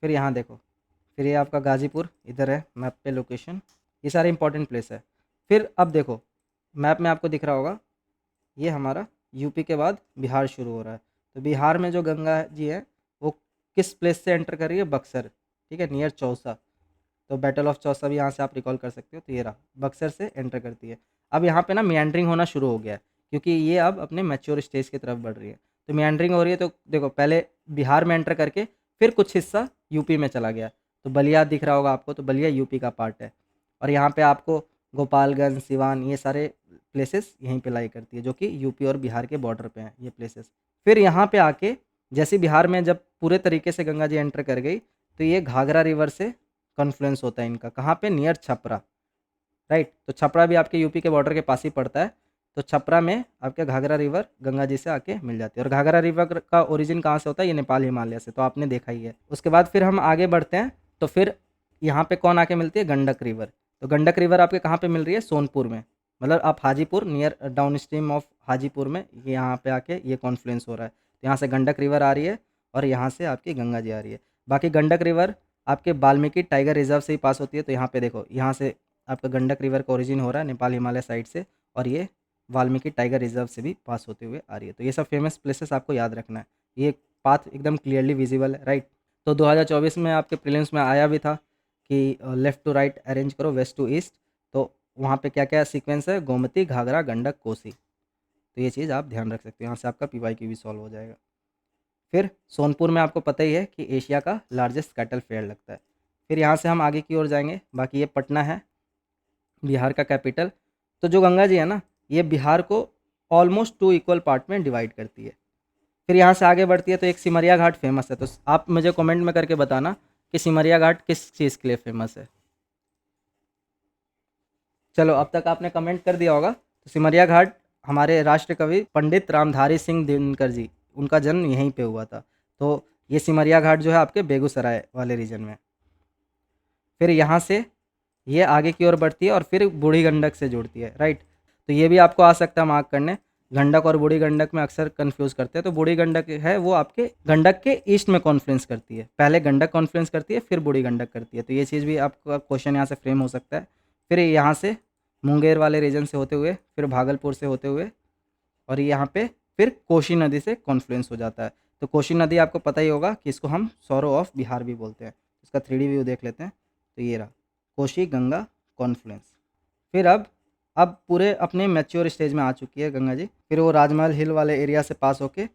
फिर यहाँ देखो, फिर ये आपका गाजीपुर इधर है मैप पे लोकेशन। ये सारे इंपॉर्टेंट प्लेस है। फिर अब देखो मैप में आपको दिख रहा होगा, ये हमारा यूपी के बाद बिहार शुरू हो रहा है। तो बिहार में जो गंगा जी है वो किस प्लेस से एंटर कर रही है, बक्सर, ठीक है, नियर चौसा। तो बैटल ऑफ चौसा भी यहाँ से आप रिकॉल कर सकते हो। तो ये रहा, बक्सर से एंटर करती है। अब यहाँ पे ना मियांड्रिंग होना शुरू हो गया है, क्योंकि ये अब अपने मैच्योर स्टेज की तरफ बढ़ रही है। तो मियांड्रिंग हो रही है, तो देखो पहले बिहार में एंटर करके फिर कुछ हिस्सा यूपी में चला गया। तो बलिया दिख रहा होगा आपको, तो बलिया यूपी का पार्ट है। और यहाँ पे आपको गोपालगंज, सिवान, ये सारे प्लेसेस यहीं पे लाई करती है, जो कि यूपी और बिहार के बॉर्डर पे हैं ये प्लेसेस। फिर यहाँ पे आके जैसे बिहार में जब पूरे तरीके से गंगा जी एंटर कर गई, तो ये घाघरा रिवर से कॉन्फ्लुएंस होता है इनका, कहाँ पे, नियर छपरा, राइट। तो छपरा भी आपके यूपी के बॉर्डर के पास ही पड़ता है। तो छपरा में आपके घाघरा रिवर गंगा जी से आके मिल जाती है। और घाघरा रिवर का ओरिजिन कहाँ से होता है, ये नेपाल हिमालय से, तो आपने देखा ही है। उसके बाद फिर हम आगे बढ़ते हैं, तो फिर यहाँ पे कौन आके मिलती है, गंडक रिवर। तो गंडक रिवर आपके कहाँ पे मिल रही है, सोनपुर में, मतलब आप Hajipur, near down stream of Hajipur में ये यहाँ पे आके ये कॉन्फ्लुएंस हो रहा है। तो यहाँ से गंडक रिवर आ रही है और यहाँ से आपकी गंगा जी आ रही है। बाकी गंडक रिवर आपके वाल्मीकि टाइगर रिजर्व से ही पास होती है। तो यहाँ पे देखो, यहाँ से आपका गंडक रिवर का ओरिजिन हो रहा है नेपाल हिमालय साइड से, और ये वाल्मीकि टाइगर रिजर्व से भी पास होते हुए आ रही है। तो ये सब फेमस प्लेसेस आपको याद रखना है, ये पाथ एकदम क्लियरली विजिबल है, राइट। तो 2024 में आपके प्रीलिम्स में आया भी था कि लेफ़्ट टू राइट अरेंज करो, वेस्ट टू ईस्ट। तो वहाँ पे क्या क्या सीक्वेंस है, गोमती, घाघरा, गंडक, कोसी। तो ये चीज़ आप ध्यान रख सकते हो, यहाँ से आपका PYQ भी सॉल्व हो जाएगा। फिर सोनपुर में आपको पता ही है कि एशिया का लार्जेस्ट कैटल फेयर लगता है। फिर यहाँ से हम आगे की ओर जाएंगे, बाकी ये पटना है, बिहार का कैपिटल। तो जो गंगा जी है ना, ये बिहार को ऑलमोस्ट 2 इक्वल पार्ट में डिवाइड करती है। फिर यहाँ से आगे बढ़ती है, तो एक सिमरिया घाट फेमस है। तो आप मुझे कमेंट में करके बताना कि सिमरिया घाट किस चीज़ के लिए फेमस है। चलो, अब तक आपने कमेंट कर दिया होगा। तो सिमरिया घाट हमारे राष्ट्र कवि पंडित रामधारी सिंह दिनकर जी, उनका जन्म यहीं पे हुआ था। तो ये सिमरिया घाट जो है आपके बेगूसराय वाले रीजन में। फिर यहाँ से ये आगे की ओर बढ़ती है और फिर बूढ़ी गंडक से जुड़ती है, राइट। तो ये भी आपको आ सकता है मार्क करने, गंडक और बूढ़ी गंडक में अक्सर कंफ्यूज करते हैं। तो बूढ़ी गंडक है वो आपके गंडक के ईस्ट में कॉन्फ्लुएंस करती है, पहले गंडक कॉन्फ्लुएंस करती है फिर बूढ़ी गंडक करती है। तो ये चीज़ भी आपका क्वेश्चन यहाँ से फ्रेम हो सकता है। फिर यहाँ से मुंगेर वाले रीजन से होते हुए, फिर भागलपुर से होते हुए, और ये यहाँ पे फिर कोशी नदी से कॉन्फ्लुएंस हो जाता है। तो कोशी नदी आपको पता ही होगा कि इसको हम सौरो ऑफ बिहार भी बोलते हैं। इसका 3D व्यू देख लेते हैं। तो ये रहा कोशी गंगा कॉन्फ्लुएंस। फिर अब पूरे अपने मैच्योर स्टेज में आ चुकी है गंगा जी। फिर वो राजमहल हिल वाले एरिया से पास होके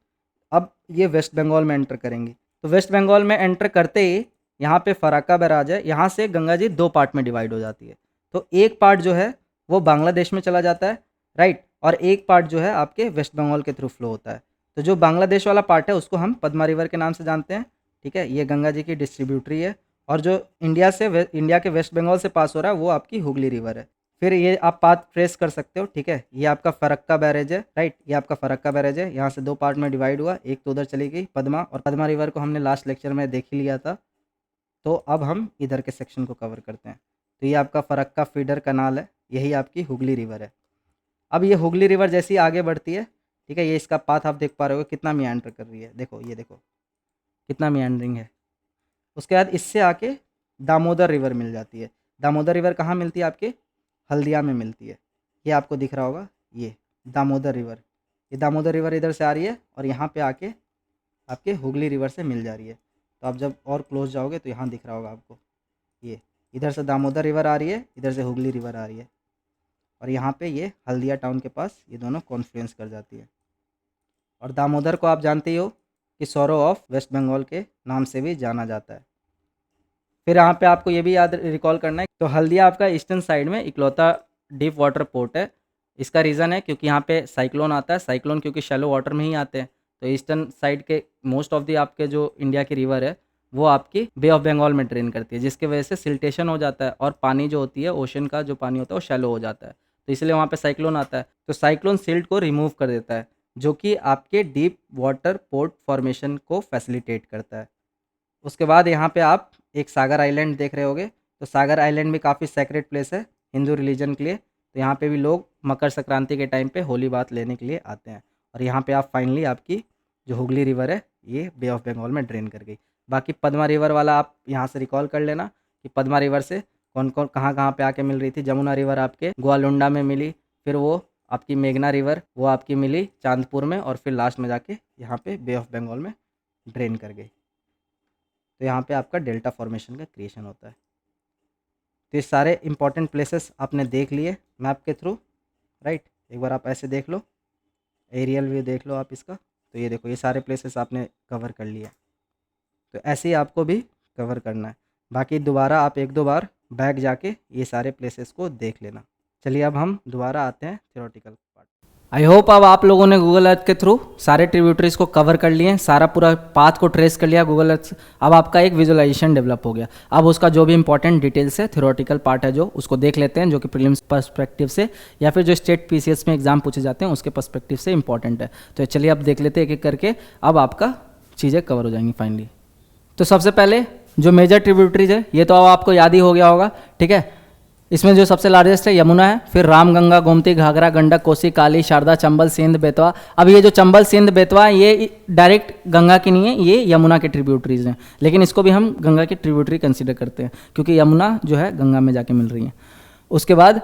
अब ये वेस्ट बंगाल में एंटर करेंगी। तो वेस्ट बंगाल में एंटर करते ही यहाँ पे फराक्का बैराज है, यहाँ से गंगा जी 2 पार्ट में डिवाइड हो जाती है। तो एक पार्ट जो है वो बांग्लादेश में चला जाता है, राइट, और एक पार्ट जो है आपके वेस्ट बंगाल के थ्रू फ्लो होता है। तो जो बांग्लादेश वाला पार्ट है उसको हम पद्मा रिवर के नाम से जानते हैं, ठीक है। ये गंगा जी की डिस्ट्रीब्यूटरी है। और जो इंडिया के वेस्ट बंगाल से पास हो रहा है वो आपकी हुगली रिवर है। फिर ये आप पाथ ट्रेस कर सकते हो, ठीक है। ये आपका फरक्का बैरेज है, राइट, ये आपका फरक्का बैरेज है। यहाँ से 2 पार्ट में डिवाइड हुआ, एक तो उधर चली गई पद्मा, और पद्मा रिवर को हमने लास्ट लेक्चर में देख ही लिया था। तो अब हम इधर के सेक्शन को कवर करते हैं। तो ये आपका फरक्का फीडर कनाल है, यही आपकी हुगली रिवर है। अब ये हुगली रिवर जैसी आगे बढ़ती है, ठीक है, ये इसका पाथ आप देख पा रहे हो कितना मियांडर कर रही है, देखो ये देखो कितना मियांडरिंग है। उसके बाद इससे आके दामोदर रिवर मिल जाती है। दामोदर रिवर कहाँ मिलती है, आपके हल्दिया में मिलती है। ये आपको दिख रहा होगा, ये दामोदर रिवर, ये दामोदर रिवर इधर से आ रही है और यहाँ पे आके आपके हुगली रिवर से मिल जा रही है। तो आप जब और क्लोज जाओगे तो यहाँ दिख रहा होगा आपको, ये इधर से दामोदर रिवर आ रही है, इधर से हुगली रिवर आ रही है, और यहाँ पे ये हल्दिया टाउन के पास ये दोनों कॉन्फ्लुएंस कर जाती है। और दामोदर को आप जानते ही हो कि सौरो ऑफ वेस्ट बंगाल के नाम से भी जाना जाता है। फिर यहाँ पे आपको ये भी याद रिकॉल करना है, तो हल्दिया आपका ईस्टर्न साइड में इकलौता डीप वाटर पोर्ट है। इसका रीज़न है क्योंकि यहाँ पे साइक्लोन आता है, साइक्लोन क्योंकि शैलो वाटर में ही आते हैं। तो ईस्टर्न साइड के मोस्ट ऑफ द आपके जो इंडिया की रिवर है वो आपकी बे ऑफ बंगाल में ड्रेन करती है, जिसकी वजह से सिल्टेशन हो जाता है और पानी जो होती है ओशन का जो पानी होता है वो शैलो हो जाता है। तो इसलिए वहाँ पे साइक्लोन आता है। तो साइक्लोन सिल्ट को रिमूव कर देता है, जो कि आपके डीप वाटर पोर्ट फॉर्मेशन को फैसिलिटेट करता है। उसके बाद यहाँ पे आप एक सागर आइलैंड देख रहे होगे। तो सागर आइलैंड भी काफ़ी सेक्रेट प्लेस है हिंदू रिलीजन के लिए। तो यहाँ पे भी लोग मकर संक्रांति के टाइम पे होली बात लेने के लिए आते हैं। और यहाँ पे आप फाइनली आपकी जो हुगली रिवर है ये बे ऑफ बंगाल में ड्रेन कर गई। बाकी पद्मा रिवर वाला आप यहाँ से रिकॉल कर लेना कि पद्मा रिवर से कौन कौन कहाँ कहाँ पे आके मिल रही थी। जमुना रिवर आपके ग्वालुंडा में मिली, फिर वो आपकी मेघना रिवर वो आपकी मिली चांदपुर में, और फिर लास्ट में जाके यहाँ पे बे ऑफ बंगाल में ड्रेन कर गई। तो यहाँ पे आपका डेल्टा फॉर्मेशन का क्रिएशन होता है। तो ये सारे इंपॉर्टेंट प्लेसेस आपने देख लिए मैप के थ्रू। राइट। एक बार आप ऐसे देख लो, एरियल व्यू देख लो आप इसका, तो ये देखो ये सारे प्लेसेस आपने कवर कर लिया। तो ऐसे ही आपको भी कवर करना है। बाकी दोबारा आप एक दो बार बैक जाके ये सारे प्लेसेस को देख लेना। चलिए अब हम दोबारा आते हैं थ्योरेटिकल पार्ट। आई होप अब आप लोगों ने गूगल अर्थ के थ्रू सारे ट्रिब्यूटरीज को कवर कर लिए, सारा पूरा पाथ को ट्रेस कर लिया गूगल अर्थ। अब आपका एक विजुअलाइजेशन डेवलप हो गया। अब उसका जो भी इंपॉर्टेंट डिटेल्स है, थ्योरेटिकल पार्ट है जो, उसको देख लेते हैं, जो कि प्रीलिम्स पर्सपेक्टिव से या फिर जो स्टेट पीसीएस में एग्जाम पूछे जाते हैं उसके पर्सपेक्टिव से इंपॉर्टेंट है। तो चलिए अब देख लेते हैं एक एक करके। अब आपका चीज़ें कवर हो जाएंगी फाइनली। तो सबसे पहले जो मेजर ट्रिब्यूटरीज है ये तो अब आपको याद ही हो गया होगा, ठीक है। इसमें जो सबसे लार्जेस्ट है यमुना है, फिर राम, गंगा, गोमती, घाघरा, गंडक, कोसी, काली, शारदा, चंबल, सिंध, बेतवा। अब ये जो चंबल, सिंध, बेतवा ये डायरेक्ट गंगा की नहीं है, ये यमुना के ट्रिब्यूटरीज हैं, लेकिन इसको भी हम गंगा की ट्रिब्यूटरी कंसीडर करते हैं क्योंकि यमुना जो है गंगा में जाके मिल रही है। उसके बाद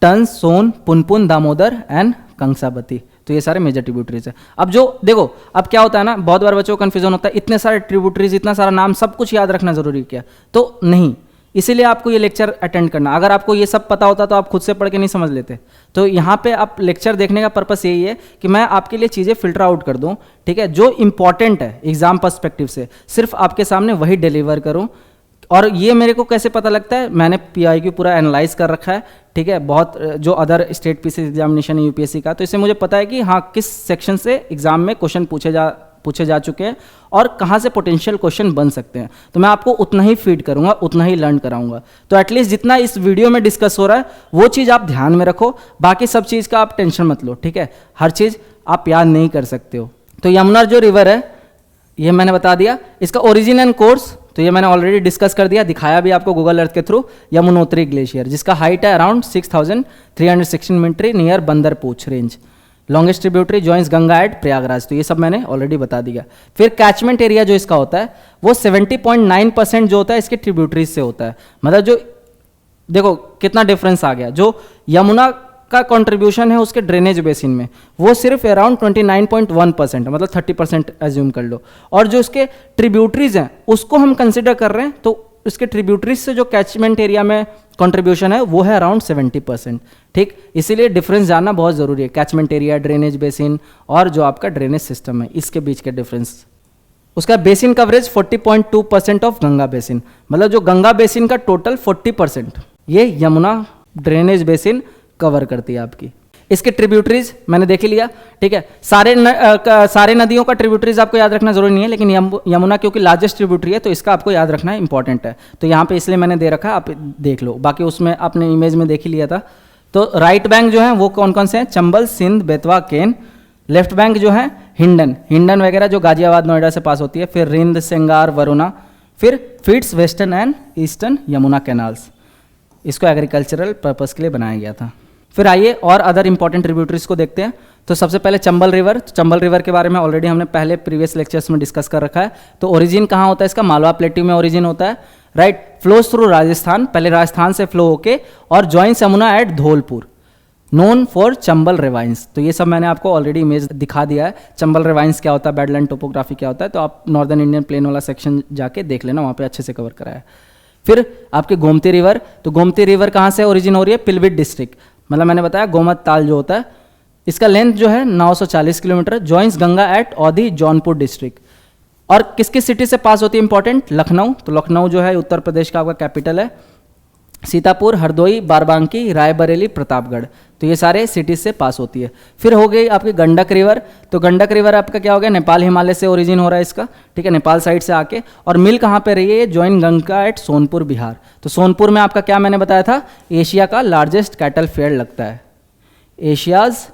टंस, सोन, पुनपुन, दामोदर एंड कंसाबती। तो ये सारे मेजर ट्रिब्यूटरीज है। अब जो देखो, अब क्या होता है ना, बहुत बार बच्चों को कन्फ्यूजन होता है, इतने सारे ट्रिब्यूटरीज, इतना सारा नाम, सब कुछ याद रखना जरूरी क्या? तो नहीं, इसीलिए आपको ये लेक्चर अटेंड करना। अगर आपको ये सब पता होता तो आप खुद से पढ़ के नहीं समझ लेते। तो यहाँ पे आप लेक्चर देखने का पर्पस यही है कि मैं आपके लिए चीज़ें फिल्टर आउट कर दूँ, ठीक है, जो इंपॉर्टेंट है एग्जाम पर्सपेक्टिव से, सिर्फ आपके सामने वही डिलीवर करूँ। और ये मेरे को कैसे पता लगता है, मैंने PIQ पूरा एनालाइज कर रखा है, ठीक है, बहुत जो अदर स्टेट पीसीएस एग्जामिनेशन है यूपीएससी का, तो इससे मुझे पता है कि हाँ किस सेक्शन से एग्जाम में क्वेश्चन पूछे जा चुके हैं और कहाँ से पोटेंशियल क्वेश्चन बन सकते हैं। तो मैं आपको उतना ही फीड करूंगा, उतना ही लर्न कराऊंगा। तो एटलीस्ट जितना इस वीडियो में डिस्कस हो रहा है वो चीज़ आप ध्यान में रखो, बाकी सब चीज़ का आप टेंशन मत लो, ठीक है। हर चीज़ आप याद नहीं कर सकते हो। तो यमुना जो रिवर है ये मैंने बता दिया, इसका ओरिजिन एंड कोर्स तो ये मैंने ऑलरेडी डिस्कस कर दिया, दिखाया भी आपको गूगल अर्थ के थ्रू। यमुनोत्री ग्लेशियर जिसका हाइट है around 6316 metre near Bandarpunch range. Longest tributary joins Ganga at Prayagraj, तो ये सब मैंने ऑलरेडी बता दिया। फिर कैचमेंट एरिया जो इसका होता है वो 70.9% जो होता है इसके ट्रिब्यूटरीज से होता है। मतलब जो देखो कितना डिफरेंस आ गया, जो यमुना का कंट्रीब्यूशन है उसके ड्रेनेज बेसिन में वो सिर्फ अराउंड 29.1%, मतलब 30% एज्यूम कर लो। और जो इसके ट्रिब्यूटरीज हैं उसको हम कंसिडर कर रहे हैं, तो इसके ट्रिब्यूटरीज से जो कैचमेंट एरिया में कंट्रीब्यूशन है वो है अराउंड 70%, ठीक। इसीलिए डिफरेंस जानना बहुत ज़रूरी है, कैचमेंट एरिया, ड्रेनेज बेसिन और जो आपका ड्रेनेज सिस्टम है इसके बीच के डिफरेंस। उसका basin coverage 40.2% of Ganga basin, मतलब जो गंगा बेसिन का टोटल 40% ये यमुना ड्रेनेज बेसिन कवर करती है आपकी। इसके ट्रिब्यूटरीज मैंने देख ही लिया, ठीक है। सारे नदियों का ट्रिब्यूटरीज आपको याद रखना जरूरी नहीं है, लेकिन यमुना क्योंकि लार्जेस्ट ट्रिब्यूटरी है तो इसका आपको याद रखना इंपॉर्टेंट है। तो यहाँ पे इसलिए मैंने दे रखा है, आप देख लो, बाकी उसमें आपने इमेज में देख ही लिया था। तो राइट बैंक जो है वो कौन कौन से हैं, चंबल, सिंध, बेतवा, केन। लेफ्ट बैंक जो है हिंडन वगैरह जो गाजियाबाद, नोएडा से पास होती है। फिर रिंद, सेंगार, वरुणा। फिर feeds western and eastern Yamuna canals, इसको एग्रीकल्चरल पर्पस के लिए बनाया गया था। फिर आइए और अदर इंपॉर्टेंट ट्रिब्यूटरीज को देखते हैं। तो सबसे पहले चंबल रिवर। तो चंबल रिवर के बारे में ऑलरेडी हमने पहले प्रीवियस लेक्चर्स में डिस्कस कर रखा है। तो ओरिजिन कहाँ होता है इसका, मालवा प्लेट्यू में ओरिजिन होता है, राइट। फ्लोज थ्रू राजस्थान, पहले राजस्थान से फ्लो होके और joins Yamuna at Dholpur, known for Chambal ravines. तो ये सब मैंने आपको ऑलरेडी इमेज दिखा दिया है। चंबल रिवाइंस क्या होता है, बैडलैंड टोपोग्राफी क्या होता है, तो आप नॉर्दर्न इंडियन प्लेन वाला सेक्शन जाके देख लेना, वहाँ पे अच्छे से कवर कराया है। फिर आपके गोमती रिवर। तो गोमती रिवर कहाँ से ओरिजिन हो रही है, पिलभिट डिस्ट्रिक्ट, मतलब मैंने बताया गोमत ताल जो होता है, इसका लेंथ जो है 940 kilometre, joins Ganga at Audhi Jaunpur district. और किस किस सिटी से पास होती है इंपॉर्टेंट, लखनऊ। तो लखनऊ जो है उत्तर प्रदेश का आपका कैपिटल है। सीतापुर, हरदोई, बाराबंकी, रायबरेली, प्रतापगढ़, तो ये सारे सिटीज से पास होती है। फिर हो गई आपकी गंडक रिवर। तो गंडक रिवर आपका क्या हो गया, नेपाल हिमालय से ओरिजिन हो रहा है इसका, ठीक है, नेपाल साइड से आके। और मिल कहाँ पे रही है ये, जॉइन गंगा एट सोनपुर बिहार। तो सोनपुर में आपका क्या मैंने बताया था, एशिया का लार्जेस्ट कैटल फेयर लगता है, एशियाज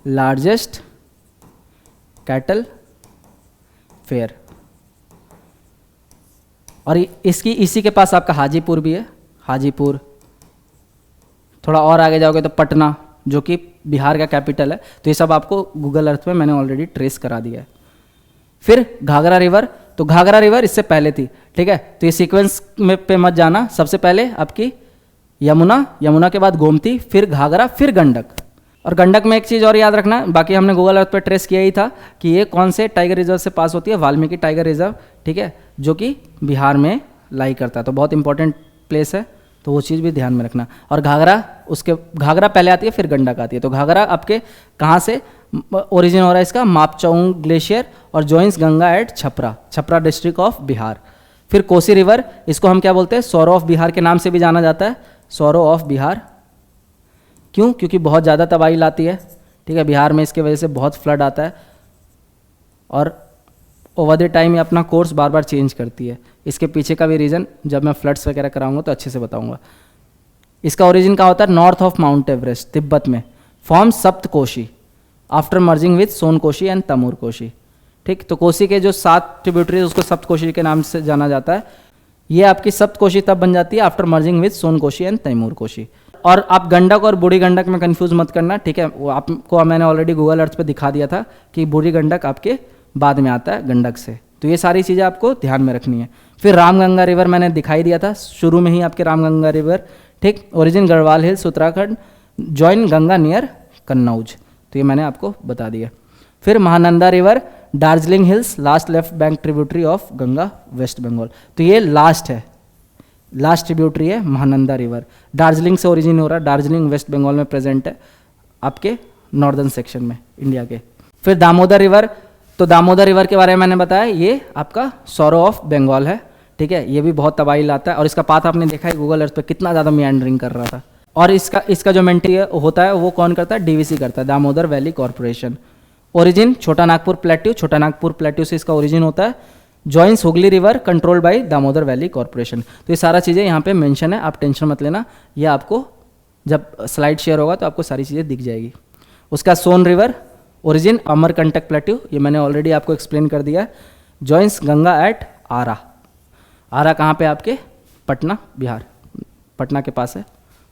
लार्जेस्ट कैटल फेयर। और इसकी इसी के पास आपका हाजीपुर भी है, हाजीपुर। थोड़ा और आगे जाओगे तो पटना जो कि बिहार का कैपिटल है। तो ये सब आपको गूगल अर्थ में मैंने ऑलरेडी ट्रेस करा दिया है। फिर घाघरा रिवर। तो घाघरा रिवर इससे पहले थी, ठीक है, तो ये सीक्वेंस में पे मत जाना। सबसे पहले आपकी यमुना, यमुना के बाद गोमती, फिर घाघरा, फिर गंडक। और गंडक में एक चीज़ और याद रखना, बाकी हमने गूगल अर्थ पर ट्रेस किया ही था कि ये कौन से टाइगर रिजर्व से पास होती है, वाल्मीकि टाइगर रिजर्व, ठीक है, जो कि बिहार में लाई करता है। तो बहुत इंपॉर्टेंट प्लेस है, तो वो चीज़ भी ध्यान में रखना। और घाघरा, उसके घाघरा पहले आती है फिर गंडक आती है। तो घाघरा आपके कहाँ से ओरिजिन हो रहा है इसका? मापचौंग ग्लेशियर और joins Ganga at Chhapra, Chhapra district of Bihar. फिर कोसी रिवर, इसको हम क्या बोलते हैं? सौरो ऑफ बिहार के नाम से भी जाना जाता है, सौरो ऑफ बिहार। क्यों? क्योंकि बहुत ज़्यादा तबाही लाती है, ठीक है, बिहार में इसके वजह से बहुत फ्लड आता है और ओवर द टाइम ये अपना कोर्स बार बार चेंज करती है। इसके पीछे का भी रीज़न जब मैं फ्लड्स वगैरह कराऊंगा तो अच्छे से बताऊंगा। इसका ओरिजिन कहाँ होता है? North of Mount Everest, Tibet में। Form Saptakoshi after merging with Sunkoshi and Tamur Koshi, ठीक। तो कोसी के जो 7 ट्रिब्यूटरीज उसको सप्तकोशी के नाम से जाना जाता है। ये आपकी सप्तकोशी तब बन जाती है after merging with Sunkoshi and Tamur Koshi. और आप गंडक और बूढ़ी गंडक में कंफ्यूज मत करना, ठीक है। वो आपको मैंने ऑलरेडी गूगल अर्थ पे दिखा दिया था कि बूढ़ी गंडक आपके बाद में आता है गंडक से। तो ये सारी चीज़ें आपको ध्यान में रखनी है। फिर रामगंगा रिवर मैंने दिखाई दिया था शुरू में ही, आपके रामगंगा रिवर, ठीक। Origin Garhwal hills Uttarakhand, join Ganga near Kannauj, तो ये मैंने आपको बता दिया। फिर Mahananda river, Darjeeling hills, last left bank tributary of Ganga, West Bengal. तो ये लास्ट है, लास्ट ट्रिब्यूटरी है महानंदा रिवर। दार्जिलिंग से ओरिजिन हो रहा है, दार्जिलिंग वेस्ट बंगाल में प्रेजेंट है, आपके नॉर्दर्न सेक्शन में इंडिया के। फिर दामोदर रिवर, तो दामोदर रिवर के बारे में मैंने बताया, ये आपका सौरो ऑफ बंगाल है, ठीक है। ये भी बहुत तबाही लाता है और इसका पाथ आपने देखा है गूगल अर्थ पे कितना ज़्यादा मियांडरिंग कर रहा था। और इसका जो मेंटेन होता है वो कौन करता है? डीवीसी करता है, दामोदर वैली कॉरपोरेशन। ओरिजिन छोटा नागपुर प्लेट्यू, छोटा नागपुर प्लेट्यू से इसका ओरिजिन होता है। Joins Hooghly river control by Damodar valley corporation. तो ये सारा चीज़ें यहाँ पे मेंशन है, आप टेंशन मत लेना, ये आपको जब स्लाइड शेयर होगा तो आपको सारी चीज़ें दिख जाएगी। उसका सोन रिवर, ओरिजिन अमरकंटक प्लेट्यू, ये मैंने ऑलरेडी आपको एक्सप्लेन कर दिया। जॉइंस गंगा एट आरा, आरा कहाँ पे? आपके पटना, बिहार, पटना के पास है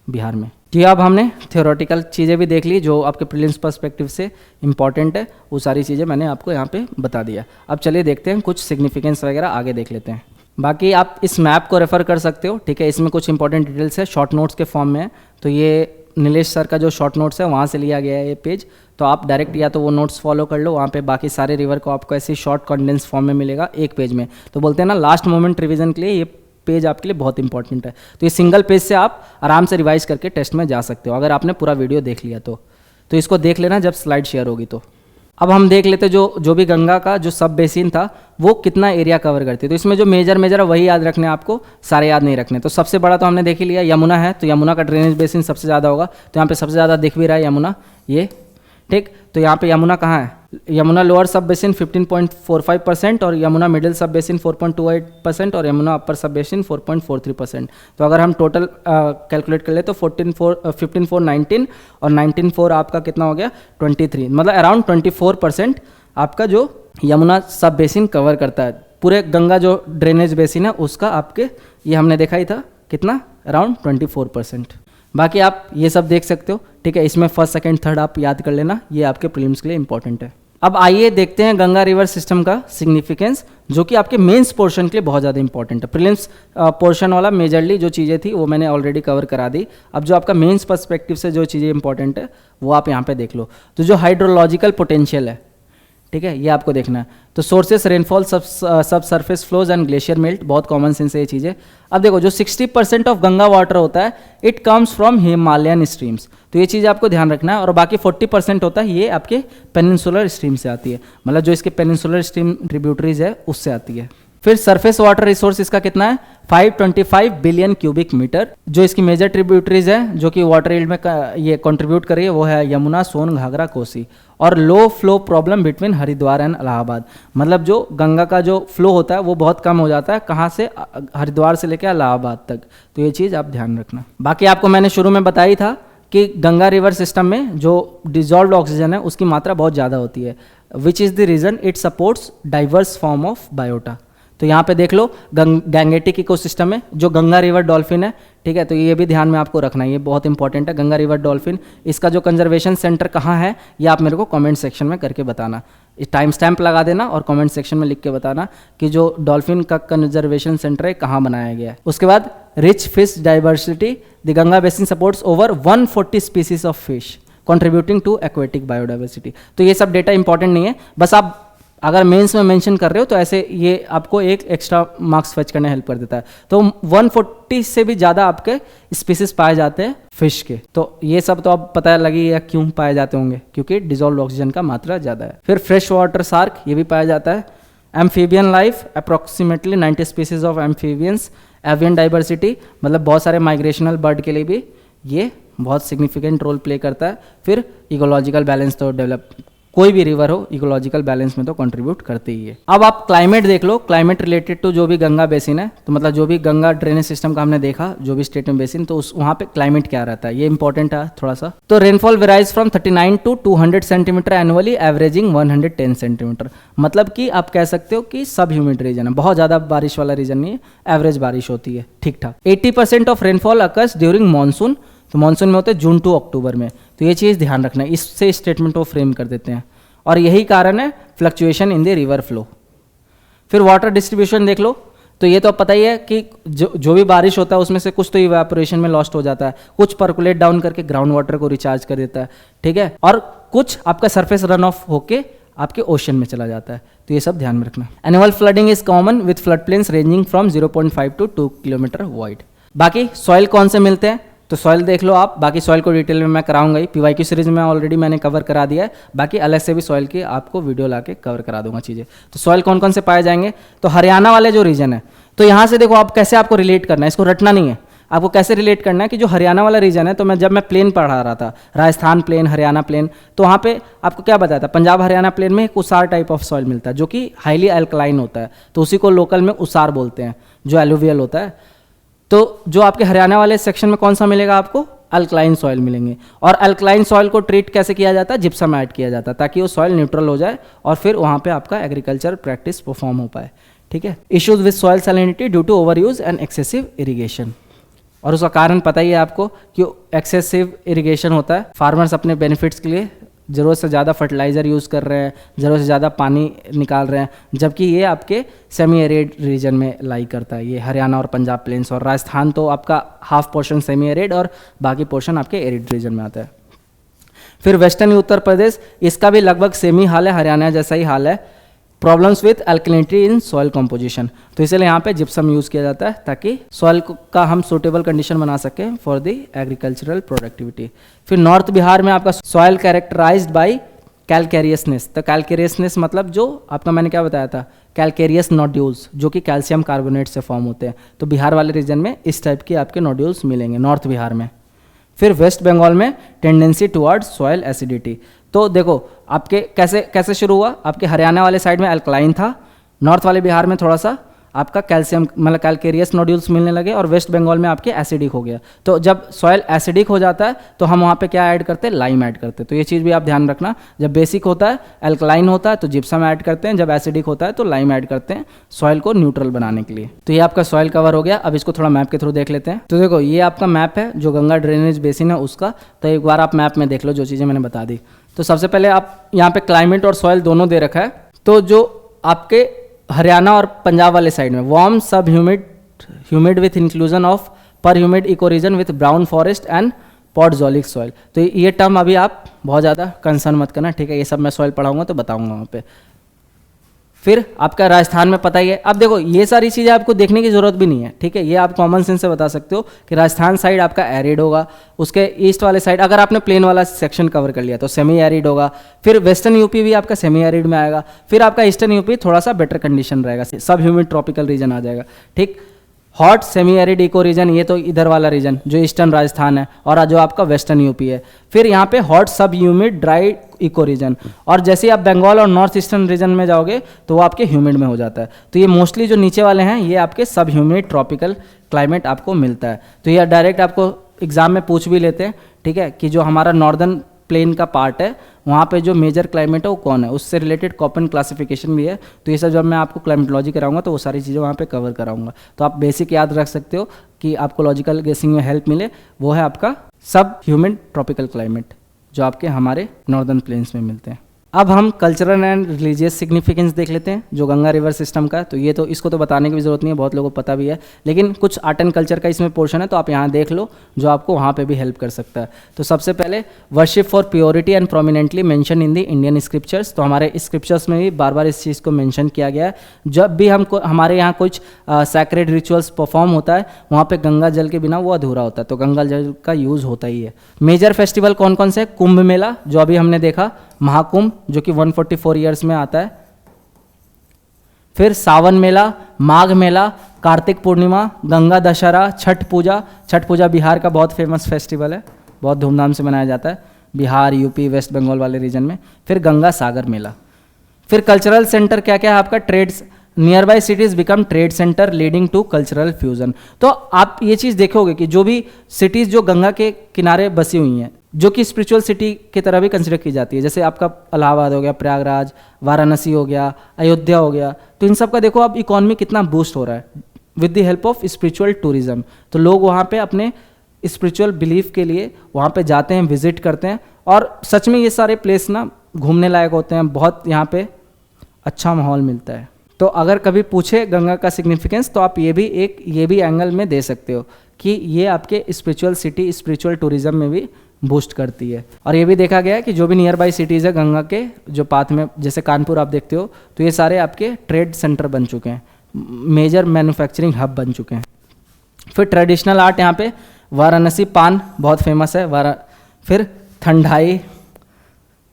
बिहार में। जी, अब हमने थियोरेटिकल चीज़ें भी देख ली जो आपके प्रीलिम्स पर्सपेक्टिव से इंपॉर्टेंट है, वो सारी चीज़ें मैंने आपको यहाँ पे बता दिया। अब चलिए देखते हैं कुछ सिग्निफिकेंस वगैरह आगे देख लेते हैं। बाकी आप इस मैप को रेफर कर सकते हो, ठीक है। इसमें कुछ इंपॉर्टेंट डिटेल्स है, शॉर्ट नोट्स के फॉर्म में है। तो ये नीलेश सर का जो शॉर्ट नोट्स है वहाँ से लिया गया है ये पेज। तो आप डायरेक्ट या तो वो नोट्स फॉलो कर लो, वहाँ पे बाकी सारे रिवर को आपको ऐसे शॉर्ट कंडेंस फॉर्म में मिलेगा एक पेज में। तो बोलते हैं ना लास्ट मोमेंट रिवीजन के लिए ये पेज आपके लिए बहुत इंपॉर्टेंट है। तो ये सिंगल पेज से आप आराम से रिवाइज करके टेस्ट में जा सकते हो अगर आपने पूरा वीडियो देख लिया तो इसको देख लेना जब स्लाइड शेयर होगी तो। अब हम देख लेते जो भी गंगा का जो सब बेसिन था वो कितना एरिया कवर करती है। तो इसमें जो मेजर है वही याद रखने, आपको सारे याद नहीं रखने। तो सबसे बड़ा तो हमने देख ही लिया, यमुना है। तो यमुना का ड्रेनेज बेसिन सबसे ज़्यादा होगा, तो यहाँ पे सबसे ज़्यादा दिख भी रहा है यमुना, ये ठीक। तो यहाँ पे यमुना कहाँ है? यमुना लोअर सब बेसिन 15.45% और यमुना मिडिल सब बेसिन 4.28% और यमुना अपर सब बेसिन 4.43%। तो अगर हम टोटल कैलकुलेट कर ले तो 15.4 19 और 19.4 आपका कितना हो गया? 23, मतलब अराउंड 24% आपका जो यमुना सब बेसिन कवर करता है। पूरे गंगा जो ड्रेनेज बेसिन है उसका आपके, ये हमने देखा ही था कितना, अराउंड 24%। बाकी आप ये सब देख सकते हो, ठीक है। इसमें फर्स्ट सेकंड थर्ड आप याद कर लेना, ये आपके प्रीलिम्स के लिए इंपॉर्टेंट है। अब आइए देखते हैं गंगा रिवर सिस्टम का सिग्निफिकेंस, जो कि आपके मेंस पोर्शन के लिए बहुत ज़्यादा इंपॉर्टेंट है। प्रीलिम्स पोर्शन वाला मेजरली जो चीज़ें थी वो मैंने ऑलरेडी कवर करा दी। अब जो आपका मेंस पर्सपेक्टिव से जो चीज़ें इंपॉर्टेंट है वो आप यहाँ पे देख लो। तो जो हाइड्रोलॉजिकल पोटेंशियल है, ठीक है, ये आपको देखना है। तो सोर्सेस, रेनफॉल, सब surface flows and glacier melt, बहुत कॉमन सेंस है ये चीज़ें। अब देखो जो 60% ऑफ गंगा वाटर होता है it comes from Himalayan streams, तो ये चीज़ आपको ध्यान रखना है। और बाकी 40% होता है ये आपके पेनिनसुलर स्ट्रीम से आती है, मतलब जो इसके पेनिनसुलर स्ट्रीम ट्रिब्यूटरीज है उससे आती है। फिर सरफेस वाटर रिसोर्स इसका कितना है? 525 बिलियन क्यूबिक मीटर। जो इसकी मेजर ट्रिब्यूटरीज है जो कि वाटर यील्ड में ये कंट्रीब्यूट कर रही है वो है यमुना, सोन, घाघरा, कोसी। और low flow problem between Haridwar and Allahabad, मतलब जो गंगा का जो फ्लो होता है वो बहुत कम हो जाता है, कहाँ से? हरिद्वार से लेकर इलाहाबाद तक। तो ये चीज़ आप ध्यान रखना। बाकी आपको मैंने शुरू में बताई था कि गंगा रिवर सिस्टम में जो डिजॉल्व्ड ऑक्सीजन है उसकी मात्रा बहुत ज़्यादा होती है, which is the reason it supports diverse form of biota. तो यहाँ पे देख लो गैंगेटिक इकोसिस्टम में जो गंगा रिवर डॉल्फिन है, ठीक है, तो ये भी ध्यान में आपको रखना है, ये बहुत इंपॉर्टेंट है। गंगा रिवर डॉल्फिन, इसका जो कंजर्वेशन सेंटर कहाँ है ये आप मेरे को कमेंट सेक्शन में करके बताना। टाइम स्टैम्प लगा देना और कमेंट सेक्शन में लिख के बताना कि जो डॉल्फिन का कंजर्वेशन सेंटर है कहाँ बनाया गया है। उसके बाद rich fish diversity, the Ganga basin supports over 140 species of fish contributing to aquatic biodiversity. तो ये सब डेटा इंपॉर्टेंट नहीं है, बस आप अगर मेंस में मेंशन कर रहे हो तो ऐसे ये आपको एक एक्स्ट्रा मार्क्स फेच करने हेल्प कर देता है। तो 140 से भी ज़्यादा आपके स्पीसीज पाए जाते हैं फिश के। तो ये सब तो अब पता लगी या क्यों पाए जाते होंगे, क्योंकि डिजोल्व ऑक्सीजन का मात्रा ज़्यादा है। फिर फ्रेश वाटर शार्क, ये भी पाया जाता है। Amphibian life, approximately 90 species of amphibians. Avian diversity, मतलब बहुत सारे माइग्रेशनल बर्ड के लिए भी ये बहुत सिग्निफिकेंट रोल प्ले करता है। फिर इकोलॉजिकल बैलेंस तो डेवलप, कोई भी रिवर हो इकोलॉजिकल बैलेंस में तो कंट्रीब्यूट करती ही है। अब आप क्लाइमेट देख लो, क्लाइमेट रिलेटेड टू जो भी गंगा बेसिन है, तो मतलब जो भी गंगा ड्रेनेज सिस्टम का हमने देखा, जो भी स्टेट में बेसिन, तो उस वहाँ पे क्लाइमेट क्या रहता है, ये इंपॉर्टेंट है थोड़ा सा। तो rainfall varies from 39 to 200 centimetre annually, averaging 110 centimetre. मतलब कि आप कह सकते हो कि सब ह्यूमिड रीजन है, बहुत ज़्यादा बारिश वाला रीजन नहीं है, एवरेज बारिश होती है, ठीक ठाक। 80% of rainfall occurs during monsoon, तो मानसून में होते हैं जून टू अक्टूबर में। तो ये चीज़ ध्यान रखना है, इससे स्टेटमेंट को फ्रेम कर देते हैं, और यही कारण है fluctuation in the river flow. फिर वाटर डिस्ट्रीब्यूशन देख लो, तो ये तो पता ही है कि जो भी बारिश होता है उसमें से कुछ तो इवेपोरेशन में लॉस्ट हो जाता है, कुछ पर्कुलेट डाउन करके ग्राउंड वाटर को रिचार्ज कर देता है, ठीक है, और कुछ आपका सरफेस रन ऑफ होके आपके ओशन में चला जाता है। तो ये सब ध्यान में रखना। Annual flooding is common with flood plains ranging from 0.5 to 2 kilometre wide. बाकी सॉइल कौन से मिलते हैं, तो सॉइल देख लो आप, बाकी सॉइल को डिटेल में मैं कराऊंगा ही, पीवाईक्यू सीरीज में ऑलरेडी मैंने कवर करा दिया है, बाकी अलग से भी सॉइल की आपको वीडियो लाके कवर करा दूंगा चीज़ें। तो सॉइल कौन कौन से पाए जाएंगे, तो हरियाणा वाले जो रीजन है, तो यहाँ से देखो आप कैसे आपको रिलेट करना है, इसको रटना नहीं है, आपको कैसे रिलेट करना है कि जो हरियाणा वाला रीजन है, तो जब मैं प्लेन पढ़ा रहा था, राजस्थान प्लेन, हरियाणा प्लेन, तो वहाँ पे आपको क्या बताया था, पंजाब हरियाणा प्लेन में एक उसार टाइप ऑफ सॉइल मिलता है जो कि हाईली अल्कलाइन होता है, तो उसी को लोकल में उसार बोलते हैं, जो एलुवियल होता है। तो जो आपके हरियाणा वाले सेक्शन में कौन सा मिलेगा आपको, अल्कलाइन सॉइल मिलेंगे। और अल्कलाइन सॉइल को ट्रीट कैसे किया जाता है, जिप्सम ऐड किया जाता है, ताकि वो सॉइल न्यूट्रल हो जाए और फिर वहाँ पे आपका एग्रीकल्चर प्रैक्टिस परफॉर्म हो पाए, ठीक है। Issues with soil salinity due to over use and excessive irrigation, और उसका कारण पता ही है आपको कि एक्सेसिव इरीगेशन होता है, फार्मर्स अपने बेनिफिट्स के लिए ज़रूरत से ज़्यादा फर्टिलाइज़र यूज़ कर रहे हैं, ज़रूरत से ज़्यादा पानी निकाल रहे हैं, जबकि ये आपके सेमी एरिड रीजन में लाई करता है, ये हरियाणा और पंजाब प्लेन्स। और राजस्थान तो आपका हाफ पोर्शन सेमी एरिड और बाकी पोर्शन आपके एरिड रीजन में आता है। फिर वेस्टर्न उत्तर प्रदेश, इसका भी लगभग सेम ही हाल है, हरियाणा जैसा ही हाल है। Problems with alkalinity in soil composition, तो इसलिए यहाँ पे जिप्सम यूज़ किया जाता है ताकि सॉइल का हम सूटेबल कंडीशन बना सकें फॉर द एग्रीकल्चरल प्रोडक्टिविटी। फिर नॉर्थ बिहार में आपका सॉइल कैरेक्टराइज्ड बाय कैलकेरियसनेस, तो कैलकेरियसनेस मतलब जो आपका मैंने क्या बताया था, कैलकेरियस नोड्यूल्स, जो कि कैल्शियम कार्बोनेट से फॉर्म होते हैं। तो बिहार वाले रीजन में इस टाइप के आपके नोड्यूल्स मिलेंगे नॉर्थ बिहार में। फिर वेस्ट बंगाल में टेंडेंसी टुवर्ड्स सॉइल एसिडिटी, तो देखो आपके कैसे शुरू हुआ, आपके हरियाणा वाले साइड में अल्कलाइन था, नॉर्थ वाले बिहार में थोड़ा सा आपका कैल्शियम मतलब कैलकेरियस नोड्यूल्स मिलने लगे, और वेस्ट बंगाल में आपके एसिडिक हो गया। तो जब सॉइल एसिडिक हो जाता है तो हम वहाँ पे क्या ऐड करते हैं, लाइम ऐड करते हैं। तो ये चीज़ भी आप ध्यान रखना, जब बेसिक होता है अल्कलाइन होता है तो जिप्सम ऐड करते हैं, जब एसिडिक होता है तो लाइम ऐड करते हैं सॉइल को न्यूट्रल बनाने के लिए। तो ये आपका सॉइल कवर हो गया। अब इसको थोड़ा मैप के थ्रू देख लेते हैं। तो देखो ये आपका मैप है जो गंगा ड्रेनेज बेसिन है उसका, तो एक बार आप मैप में देख लो जो चीज़ें मैंने बता दी। तो सबसे पहले आप यहाँ पे क्लाइमेट और सॉइल दोनों दे रखा है। तो जो आपके हरियाणा और पंजाब वाले साइड में warm sub humid with inclusion of per humid eco region with brown forest and podzolic soil, तो ये टर्म अभी आप बहुत ज़्यादा कंसर्न मत करना, ठीक है, ये सब मैं सॉइल पढ़ाऊंगा तो बताऊंगा वहाँ पे। फिर आपका राजस्थान में पता ही है। अब देखो ये सारी चीज़ें आपको देखने की जरूरत भी नहीं है, ठीक है, ये आप कॉमन सेंस से बता सकते हो कि राजस्थान साइड आपका एरिड होगा, उसके ईस्ट वाले साइड अगर आपने प्लेन वाला सेक्शन कवर कर लिया तो सेमी एरिड होगा। फिर वेस्टर्न यूपी भी आपका सेमी एरिड में आएगा। फिर आपका ईस्टर्न यूपी थोड़ा सा बेटर कंडीशन रहेगा, सब ह्यूमिड ट्रॉपिकल रीजन आ जाएगा, ठीक। Hot semi arid eco region, ये तो इधर वाला रीजन जो ईस्टर्न राजस्थान है, और जो आपका वेस्टर्न यूपी है। फिर यहाँ पे हॉट सब ह्यूमिड ड्राई इको रीजन, और जैसे ही आप बंगाल और नॉर्थ ईस्टर्न रीजन में जाओगे तो वो आपके ह्यूमिड में हो जाता है। तो ये मोस्टली जो नीचे वाले हैं ये आपके सब ह्यूमिड ट्रॉपिकल क्लाइमेट आपको मिलता है। तो ये डायरेक्ट आपको एग्जाम में पूछ भी लेते हैं, ठीक है, कि जो हमारा नॉर्दर्न प्लेन का पार्ट है वहाँ पे जो मेजर क्लाइमेट है वो कौन है, उससे रिलेटेड कॉपन क्लासिफिकेशन भी है। तो ये सब जब मैं आपको क्लाइमेटोलॉजी कराऊंगा तो वो सारी चीज़ें वहाँ पे कवर कराऊंगा। तो आप बेसिक याद रख सकते हो कि आपको लॉजिकल गेसिंग में हेल्प मिले, वो है आपका सब ह्यूमिड ट्रॉपिकल क्लाइमेट जो आपके हमारे नॉर्दर्न प्लेन्स में मिलते हैं। अब हम कल्चरल एंड रिलीजियस सिग्निफिकेंस देख लेते हैं जो गंगा रिवर सिस्टम का है। तो ये तो इसको तो बताने की भी ज़रूरत नहीं है, बहुत लोगों को पता भी है, लेकिन कुछ आर्ट एंड कल्चर का इसमें पोर्शन है तो आप यहाँ देख लो जो आपको वहाँ पे भी हेल्प कर सकता है। तो सबसे पहले worship for purity and prominently mention in the Indian scriptures. तो हमारे स्क्रिप्चर्स में भी बार बार इस चीज़ को मेंशन किया गया है। जब भी हमारे यहाँ कुछ सैक्रेड रिचुअल्स परफॉर्म होता है वहाँ पे गंगा जल के बिना वो अधूरा होता है, तो गंगा जल का यूज़ होता ही है। मेजर फेस्टिवल कौन कौन से? कुंभ मेला जो अभी हमने देखा, महाकुंभ जो कि 144 ईयर्स में आता है, फिर सावन मेला, माघ मेला, कार्तिक पूर्णिमा, गंगा दशहरा, छठ पूजा। छठ पूजा बिहार का बहुत फेमस फेस्टिवल है, बहुत धूमधाम से मनाया जाता है बिहार, यूपी, वेस्ट बंगाल वाले रीजन में। फिर गंगा सागर मेला। फिर कल्चरल सेंटर क्या क्या है आपका? Trades, nearby cities become trade centre leading to cultural fusion. तो आप ये चीज़ देखोगे कि जो भी सिटीज़ जो गंगा के किनारे बसी हुई हैं, जो कि स्पिरिचुअल सिटी की तरह भी कंसिडर की जाती है, जैसे आपका इलाहाबाद हो गया, प्रयागराज, वाराणसी हो गया, अयोध्या हो गया, तो इन सब का देखो अब इकॉनमी कितना बूस्ट हो रहा है with the help of spiritual tourism. तो लोग वहाँ पे अपने स्पिरिचुअल बिलीफ के लिए वहाँ पे जाते हैं, विजिट करते हैं, और सच में ये सारे प्लेस ना घूमने लायक होते हैं, बहुत यहाँ पे अच्छा माहौल मिलता है। तो अगर कभी पूछे गंगा का सिग्निफिकेंस तो आप ये भी एंगल में दे सकते हो कि ये आपके स्पिरिचुअल सिटी, स्पिरिचुअल टूरिज्म में भी बूस्ट करती है। और ये भी देखा गया है कि जो भी नियर बाई सिटीज़ है गंगा के जो पाथ में, जैसे कानपुर आप देखते हो, तो ये सारे आपके ट्रेड सेंटर बन चुके हैं, मेजर मैन्युफैक्चरिंग हब बन चुके हैं। फिर ट्रेडिशनल आर्ट यहाँ पे वाराणसी पान बहुत फेमस है, फिर ठंडाई,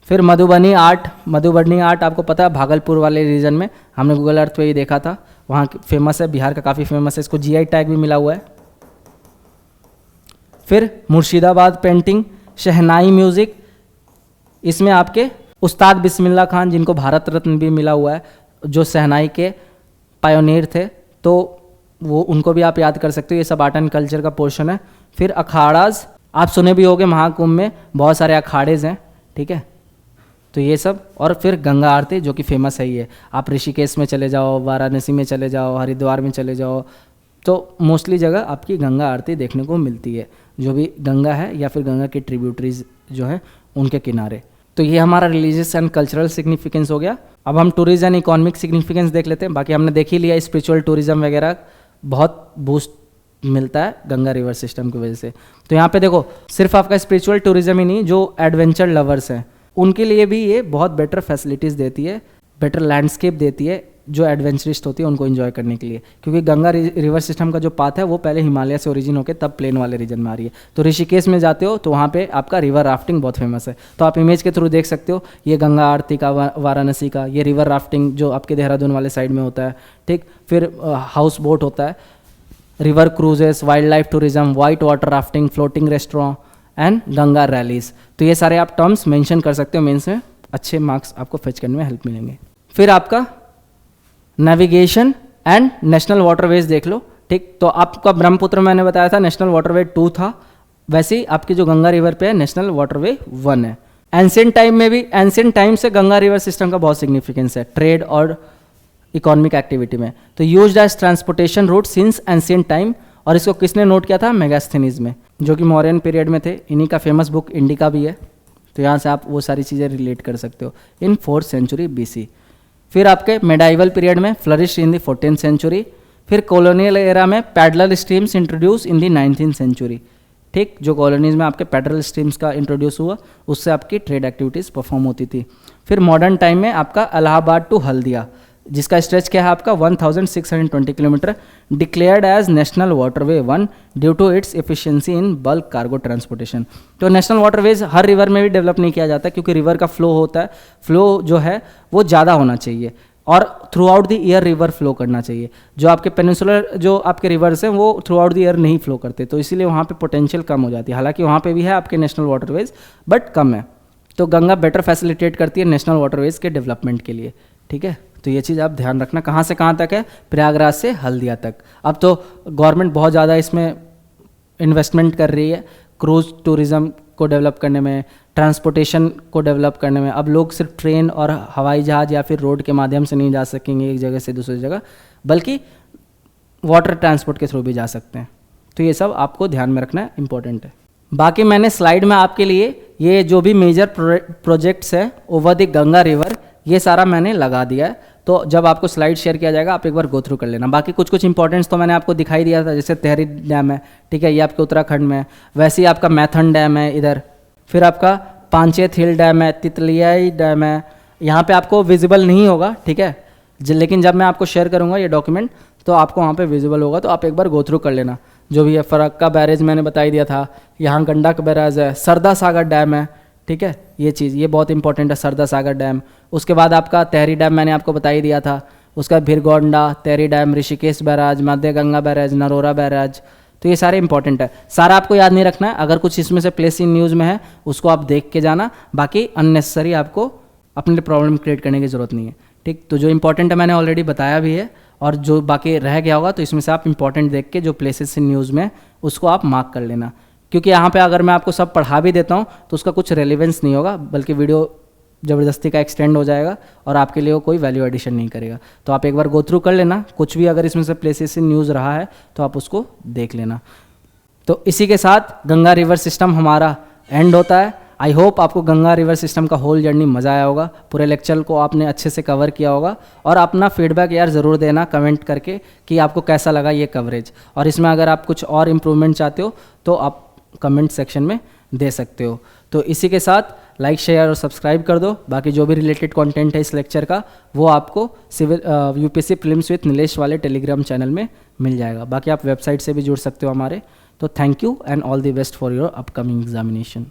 फिर मधुबनी आर्ट आपको पता है भागलपुर वाले रीजन में, हमने गूगल अर्थ पे ही देखा था, वहाँ फेमस है, बिहार का काफ़ी फेमस है, इसको जीआई टैग भी मिला हुआ है। फिर मुर्शिदाबाद पेंटिंग, शहनाई म्यूज़िक, इसमें आपके उस्ताद बिस्मिल्लाह खान जिनको भारत रत्न भी मिला हुआ है, जो शहनाई के पायोनियर थे, तो वो उनको भी आप याद कर सकते हो। ये सब आर्ट एंड कल्चर का पोर्शन है। फिर अखाड़ाज, आप सुने भी होंगे महाकुंभ में बहुत सारे अखाड़ेज हैं, ठीक है, तो ये सब। और फिर गंगा आरती जो कि फेमस है ही है, आप ऋषिकेश में चले जाओ, वाराणसी में चले जाओ, हरिद्वार में चले जाओ, तो मोस्टली जगह आपकी गंगा आरती देखने को मिलती है, जो भी गंगा है या फिर गंगा के ट्रिब्यूटरीज जो है उनके किनारे। तो ये हमारा रिलीजियस एंड कल्चरल सिग्निफिकेंस हो गया। अब हम टूरिज्म एंड इकोनॉमिक सिग्निफिकेंस देख लेते हैं। बाकी हमने देख ही लिया, स्पिरिचुअल टूरिज्म वगैरह बहुत बूस्ट मिलता है गंगा रिवर सिस्टम की वजह से। तो यहाँ पे देखो सिर्फ आपका स्पिरिचुअल टूरिज्म ही नहीं, जो एडवेंचर लवर्स हैं उनके लिए भी ये बहुत बेटर फैसिलिटीज़ देती है, बेटर लैंडस्केप देती है, जो एडवेंचरिस्ट होती है उनको एंजॉय करने के लिए। क्योंकि गंगा रिवर सिस्टम का जो पाथ है वो पहले हिमालय से ओरिजिन होकर तब प्लेन वाले रीजन में आ रही है। तो ऋषिकेश में जाते हो तो वहाँ पे आपका रिवर राफ्टिंग बहुत फेमस है, तो आप इमेज के थ्रू देख सकते हो, ये गंगा आरती का, वाराणसी का, ये रिवर राफ्टिंग जो आपके देहरादून वाले साइड में होता है, ठीक। फिर हाउस बोट होता है, river cruises, wild life tourism, white water rafting, floating restaurant and Ganga rallies. तो ये सारे आप टर्म्स मेंशन कर सकते हो, मेंस में अच्छे मार्क्स आपको फेच करने में हेल्प मिलेंगे। फिर आपका नेविगेशन एंड नेशनल वाटरवेज देख लो, ठीक। तो आपका ब्रह्मपुत्र मैंने बताया था नेशनल वाटरवे 2 था, वैसे ही आपकी जो गंगा रिवर पे है नेशनल वाटरवे 1 है। एंशिएंट टाइम में भी, एंशिएंट टाइम से गंगा रिवर सिस्टम का बहुत सिग्निफिकेंस है ट्रेड और इकोनॉमिक एक्टिविटी में। तो used as transportation route since ancient time, और इसको किसने नोट किया था? मेगास्थनीज में, जो कि मौर्यन पीरियड में थे। इन्हीं का फेमस बुक इंडिका भी है, तो यहाँ से आप वो सारी चीज़ें रिलेट कर सकते हो। In 4th century BC। फिर आपके मेडाइवल पीरियड में flourish in the 14th century. फिर कॉलोनियल एरा में paddle steamers introduce in the 19th century, ठीक। जो कॉलोनीज में आपके पैडलर स्ट्रीम्स का इंट्रोड्यूस हुआ, उससे आपकी ट्रेड एक्टिविटीज़ परफॉर्म होती थी। फिर मॉडर्न टाइम में आपका इलाहाबाद टू हल्दिया, जिसका स्ट्रेच क्या है आपका 1620 kilometre, declared as national waterway 1 due to its efficiency in bulk cargo transportation. तो नेशनल वाटरवेज हर रिवर में भी डेवलप नहीं किया जाता, क्योंकि रिवर का फ्लो होता है, फ्लो जो है वो ज़्यादा होना चाहिए और through out the year river flow करना चाहिए। जो आपके पेनिनसुलर जो आपके रिवर्स हैं वो थ्रू आउट द ईयर नहीं फ्लो करते, तो इसीलिए वहाँ पे पोटेंशियल कम हो जाती है। हालांकि वहाँ पे भी है आपके नेशनल वाटरवेज, बट कम है। तो गंगा बेटर फैसिलिटेट करती है नेशनल वाटरवेज के डेवलपमेंट के लिए, ठीक है। तो ये चीज़ आप ध्यान रखना। कहाँ से कहाँ तक है? प्रयागराज से हल्दिया तक। अब तो गवर्नमेंट बहुत ज़्यादा इसमें इन्वेस्टमेंट कर रही है, क्रूज टूरिज़्म को डेवलप करने में, ट्रांसपोर्टेशन को डेवलप करने में। अब लोग सिर्फ ट्रेन और हवाई जहाज़ या फिर रोड के माध्यम से नहीं जा सकेंगे एक जगह से दूसरी जगह, बल्कि वाटर ट्रांसपोर्ट के थ्रू भी जा सकते हैं। तो ये सब आपको ध्यान में रखना इंपॉर्टेंट है। बाकी मैंने स्लाइड में आपके लिए ये जो भी मेजर प्रोजेक्ट्स है ओवर द गंगा रिवर ये सारा मैंने लगा दिया है। तो जब आपको स्लाइड शेयर किया जाएगा आप एक बार गो थ्रू कर लेना। बाकी कुछ कुछ इंपॉर्टेंस तो मैंने आपको दिखाई दिया था, जैसे तेहरी डैम है, ठीक है, ये आपके उत्तराखंड में है। वैसे ही आपका मैथन डैम है इधर, फिर आपका पांचेत हिल डैम है, तितलियाई डैम है, यहाँ पे आपको विजिबल नहीं होगा, ठीक है, लेकिन जब मैं आपको शेयर करूँगा ये डॉक्यूमेंट तो आपको वहाँ पे विजिबल होगा, तो आप एक बार गो थ्रू कर लेना। जो भी है फरक्का बैरेज मैंने बता ही दिया था, यहाँ गंडक बैराज है, सरदा सागर डैम है, ठीक है, ये चीज़ ये बहुत इंपॉर्टेंट है, सरदा सागर डैम। उसके बाद आपका तेहरी डैम मैंने आपको बता ही दिया था, उसका भिरगोंडा, तेहरी डैम, ऋषिकेश बैराज, मध्य गंगा बैराज, नरोरा बैराज, तो ये सारे इंपॉर्टेंट है। सारा आपको याद नहीं रखना है, अगर कुछ इसमें से प्लेस इन न्यूज़ में है उसको आप देख के जाना, बाकी अननेसेसरी आपको अपने लिए प्रॉब्लम क्रिएट करने की ज़रूरत नहीं है, ठीक। तो जो इंपॉर्टेंट है मैंने ऑलरेडी बताया भी है, और जो बाकी रह गया होगा तो इसमें से आप इंपॉर्टेंट देख के जो प्लेसेस इन न्यूज़ में उसको आप मार्क कर लेना, क्योंकि यहाँ पे अगर मैं आपको सब पढ़ा भी देता हूँ तो उसका कुछ रेलेवेंस नहीं होगा, बल्कि वीडियो ज़बरदस्ती का एक्सटेंड हो जाएगा और आपके लिए वो कोई वैल्यू एडिशन नहीं करेगा। तो आप एक बार गो थ्रू कर लेना, कुछ भी अगर इसमें से प्लेसेस इन न्यूज़ रहा है तो आप उसको देख लेना। तो इसी के साथ गंगा रिवर सिस्टम हमारा एंड होता है। आई होप आपको गंगा रिवर सिस्टम का होल जर्नी मज़ा आया होगा, पूरे लेक्चर को आपने अच्छे से कवर किया होगा, और अपना फीडबैक यार ज़रूर देना कमेंट करके कि आपको कैसा लगा ये कवरेज, और इसमें अगर आप कुछ और इम्प्रूवमेंट चाहते हो तो आप कमेंट सेक्शन में दे सकते हो। तो इसी के साथ लाइक शेयर और सब्सक्राइब कर दो। बाकी जो भी रिलेटेड कंटेंट है इस लेक्चर का वो आपको civil UPSC prelims with Nilesh वाले टेलीग्राम चैनल में मिल जाएगा। बाकी आप वेबसाइट से भी जुड़ सकते हो हमारे। तो thank you and all the best for your upcoming examination.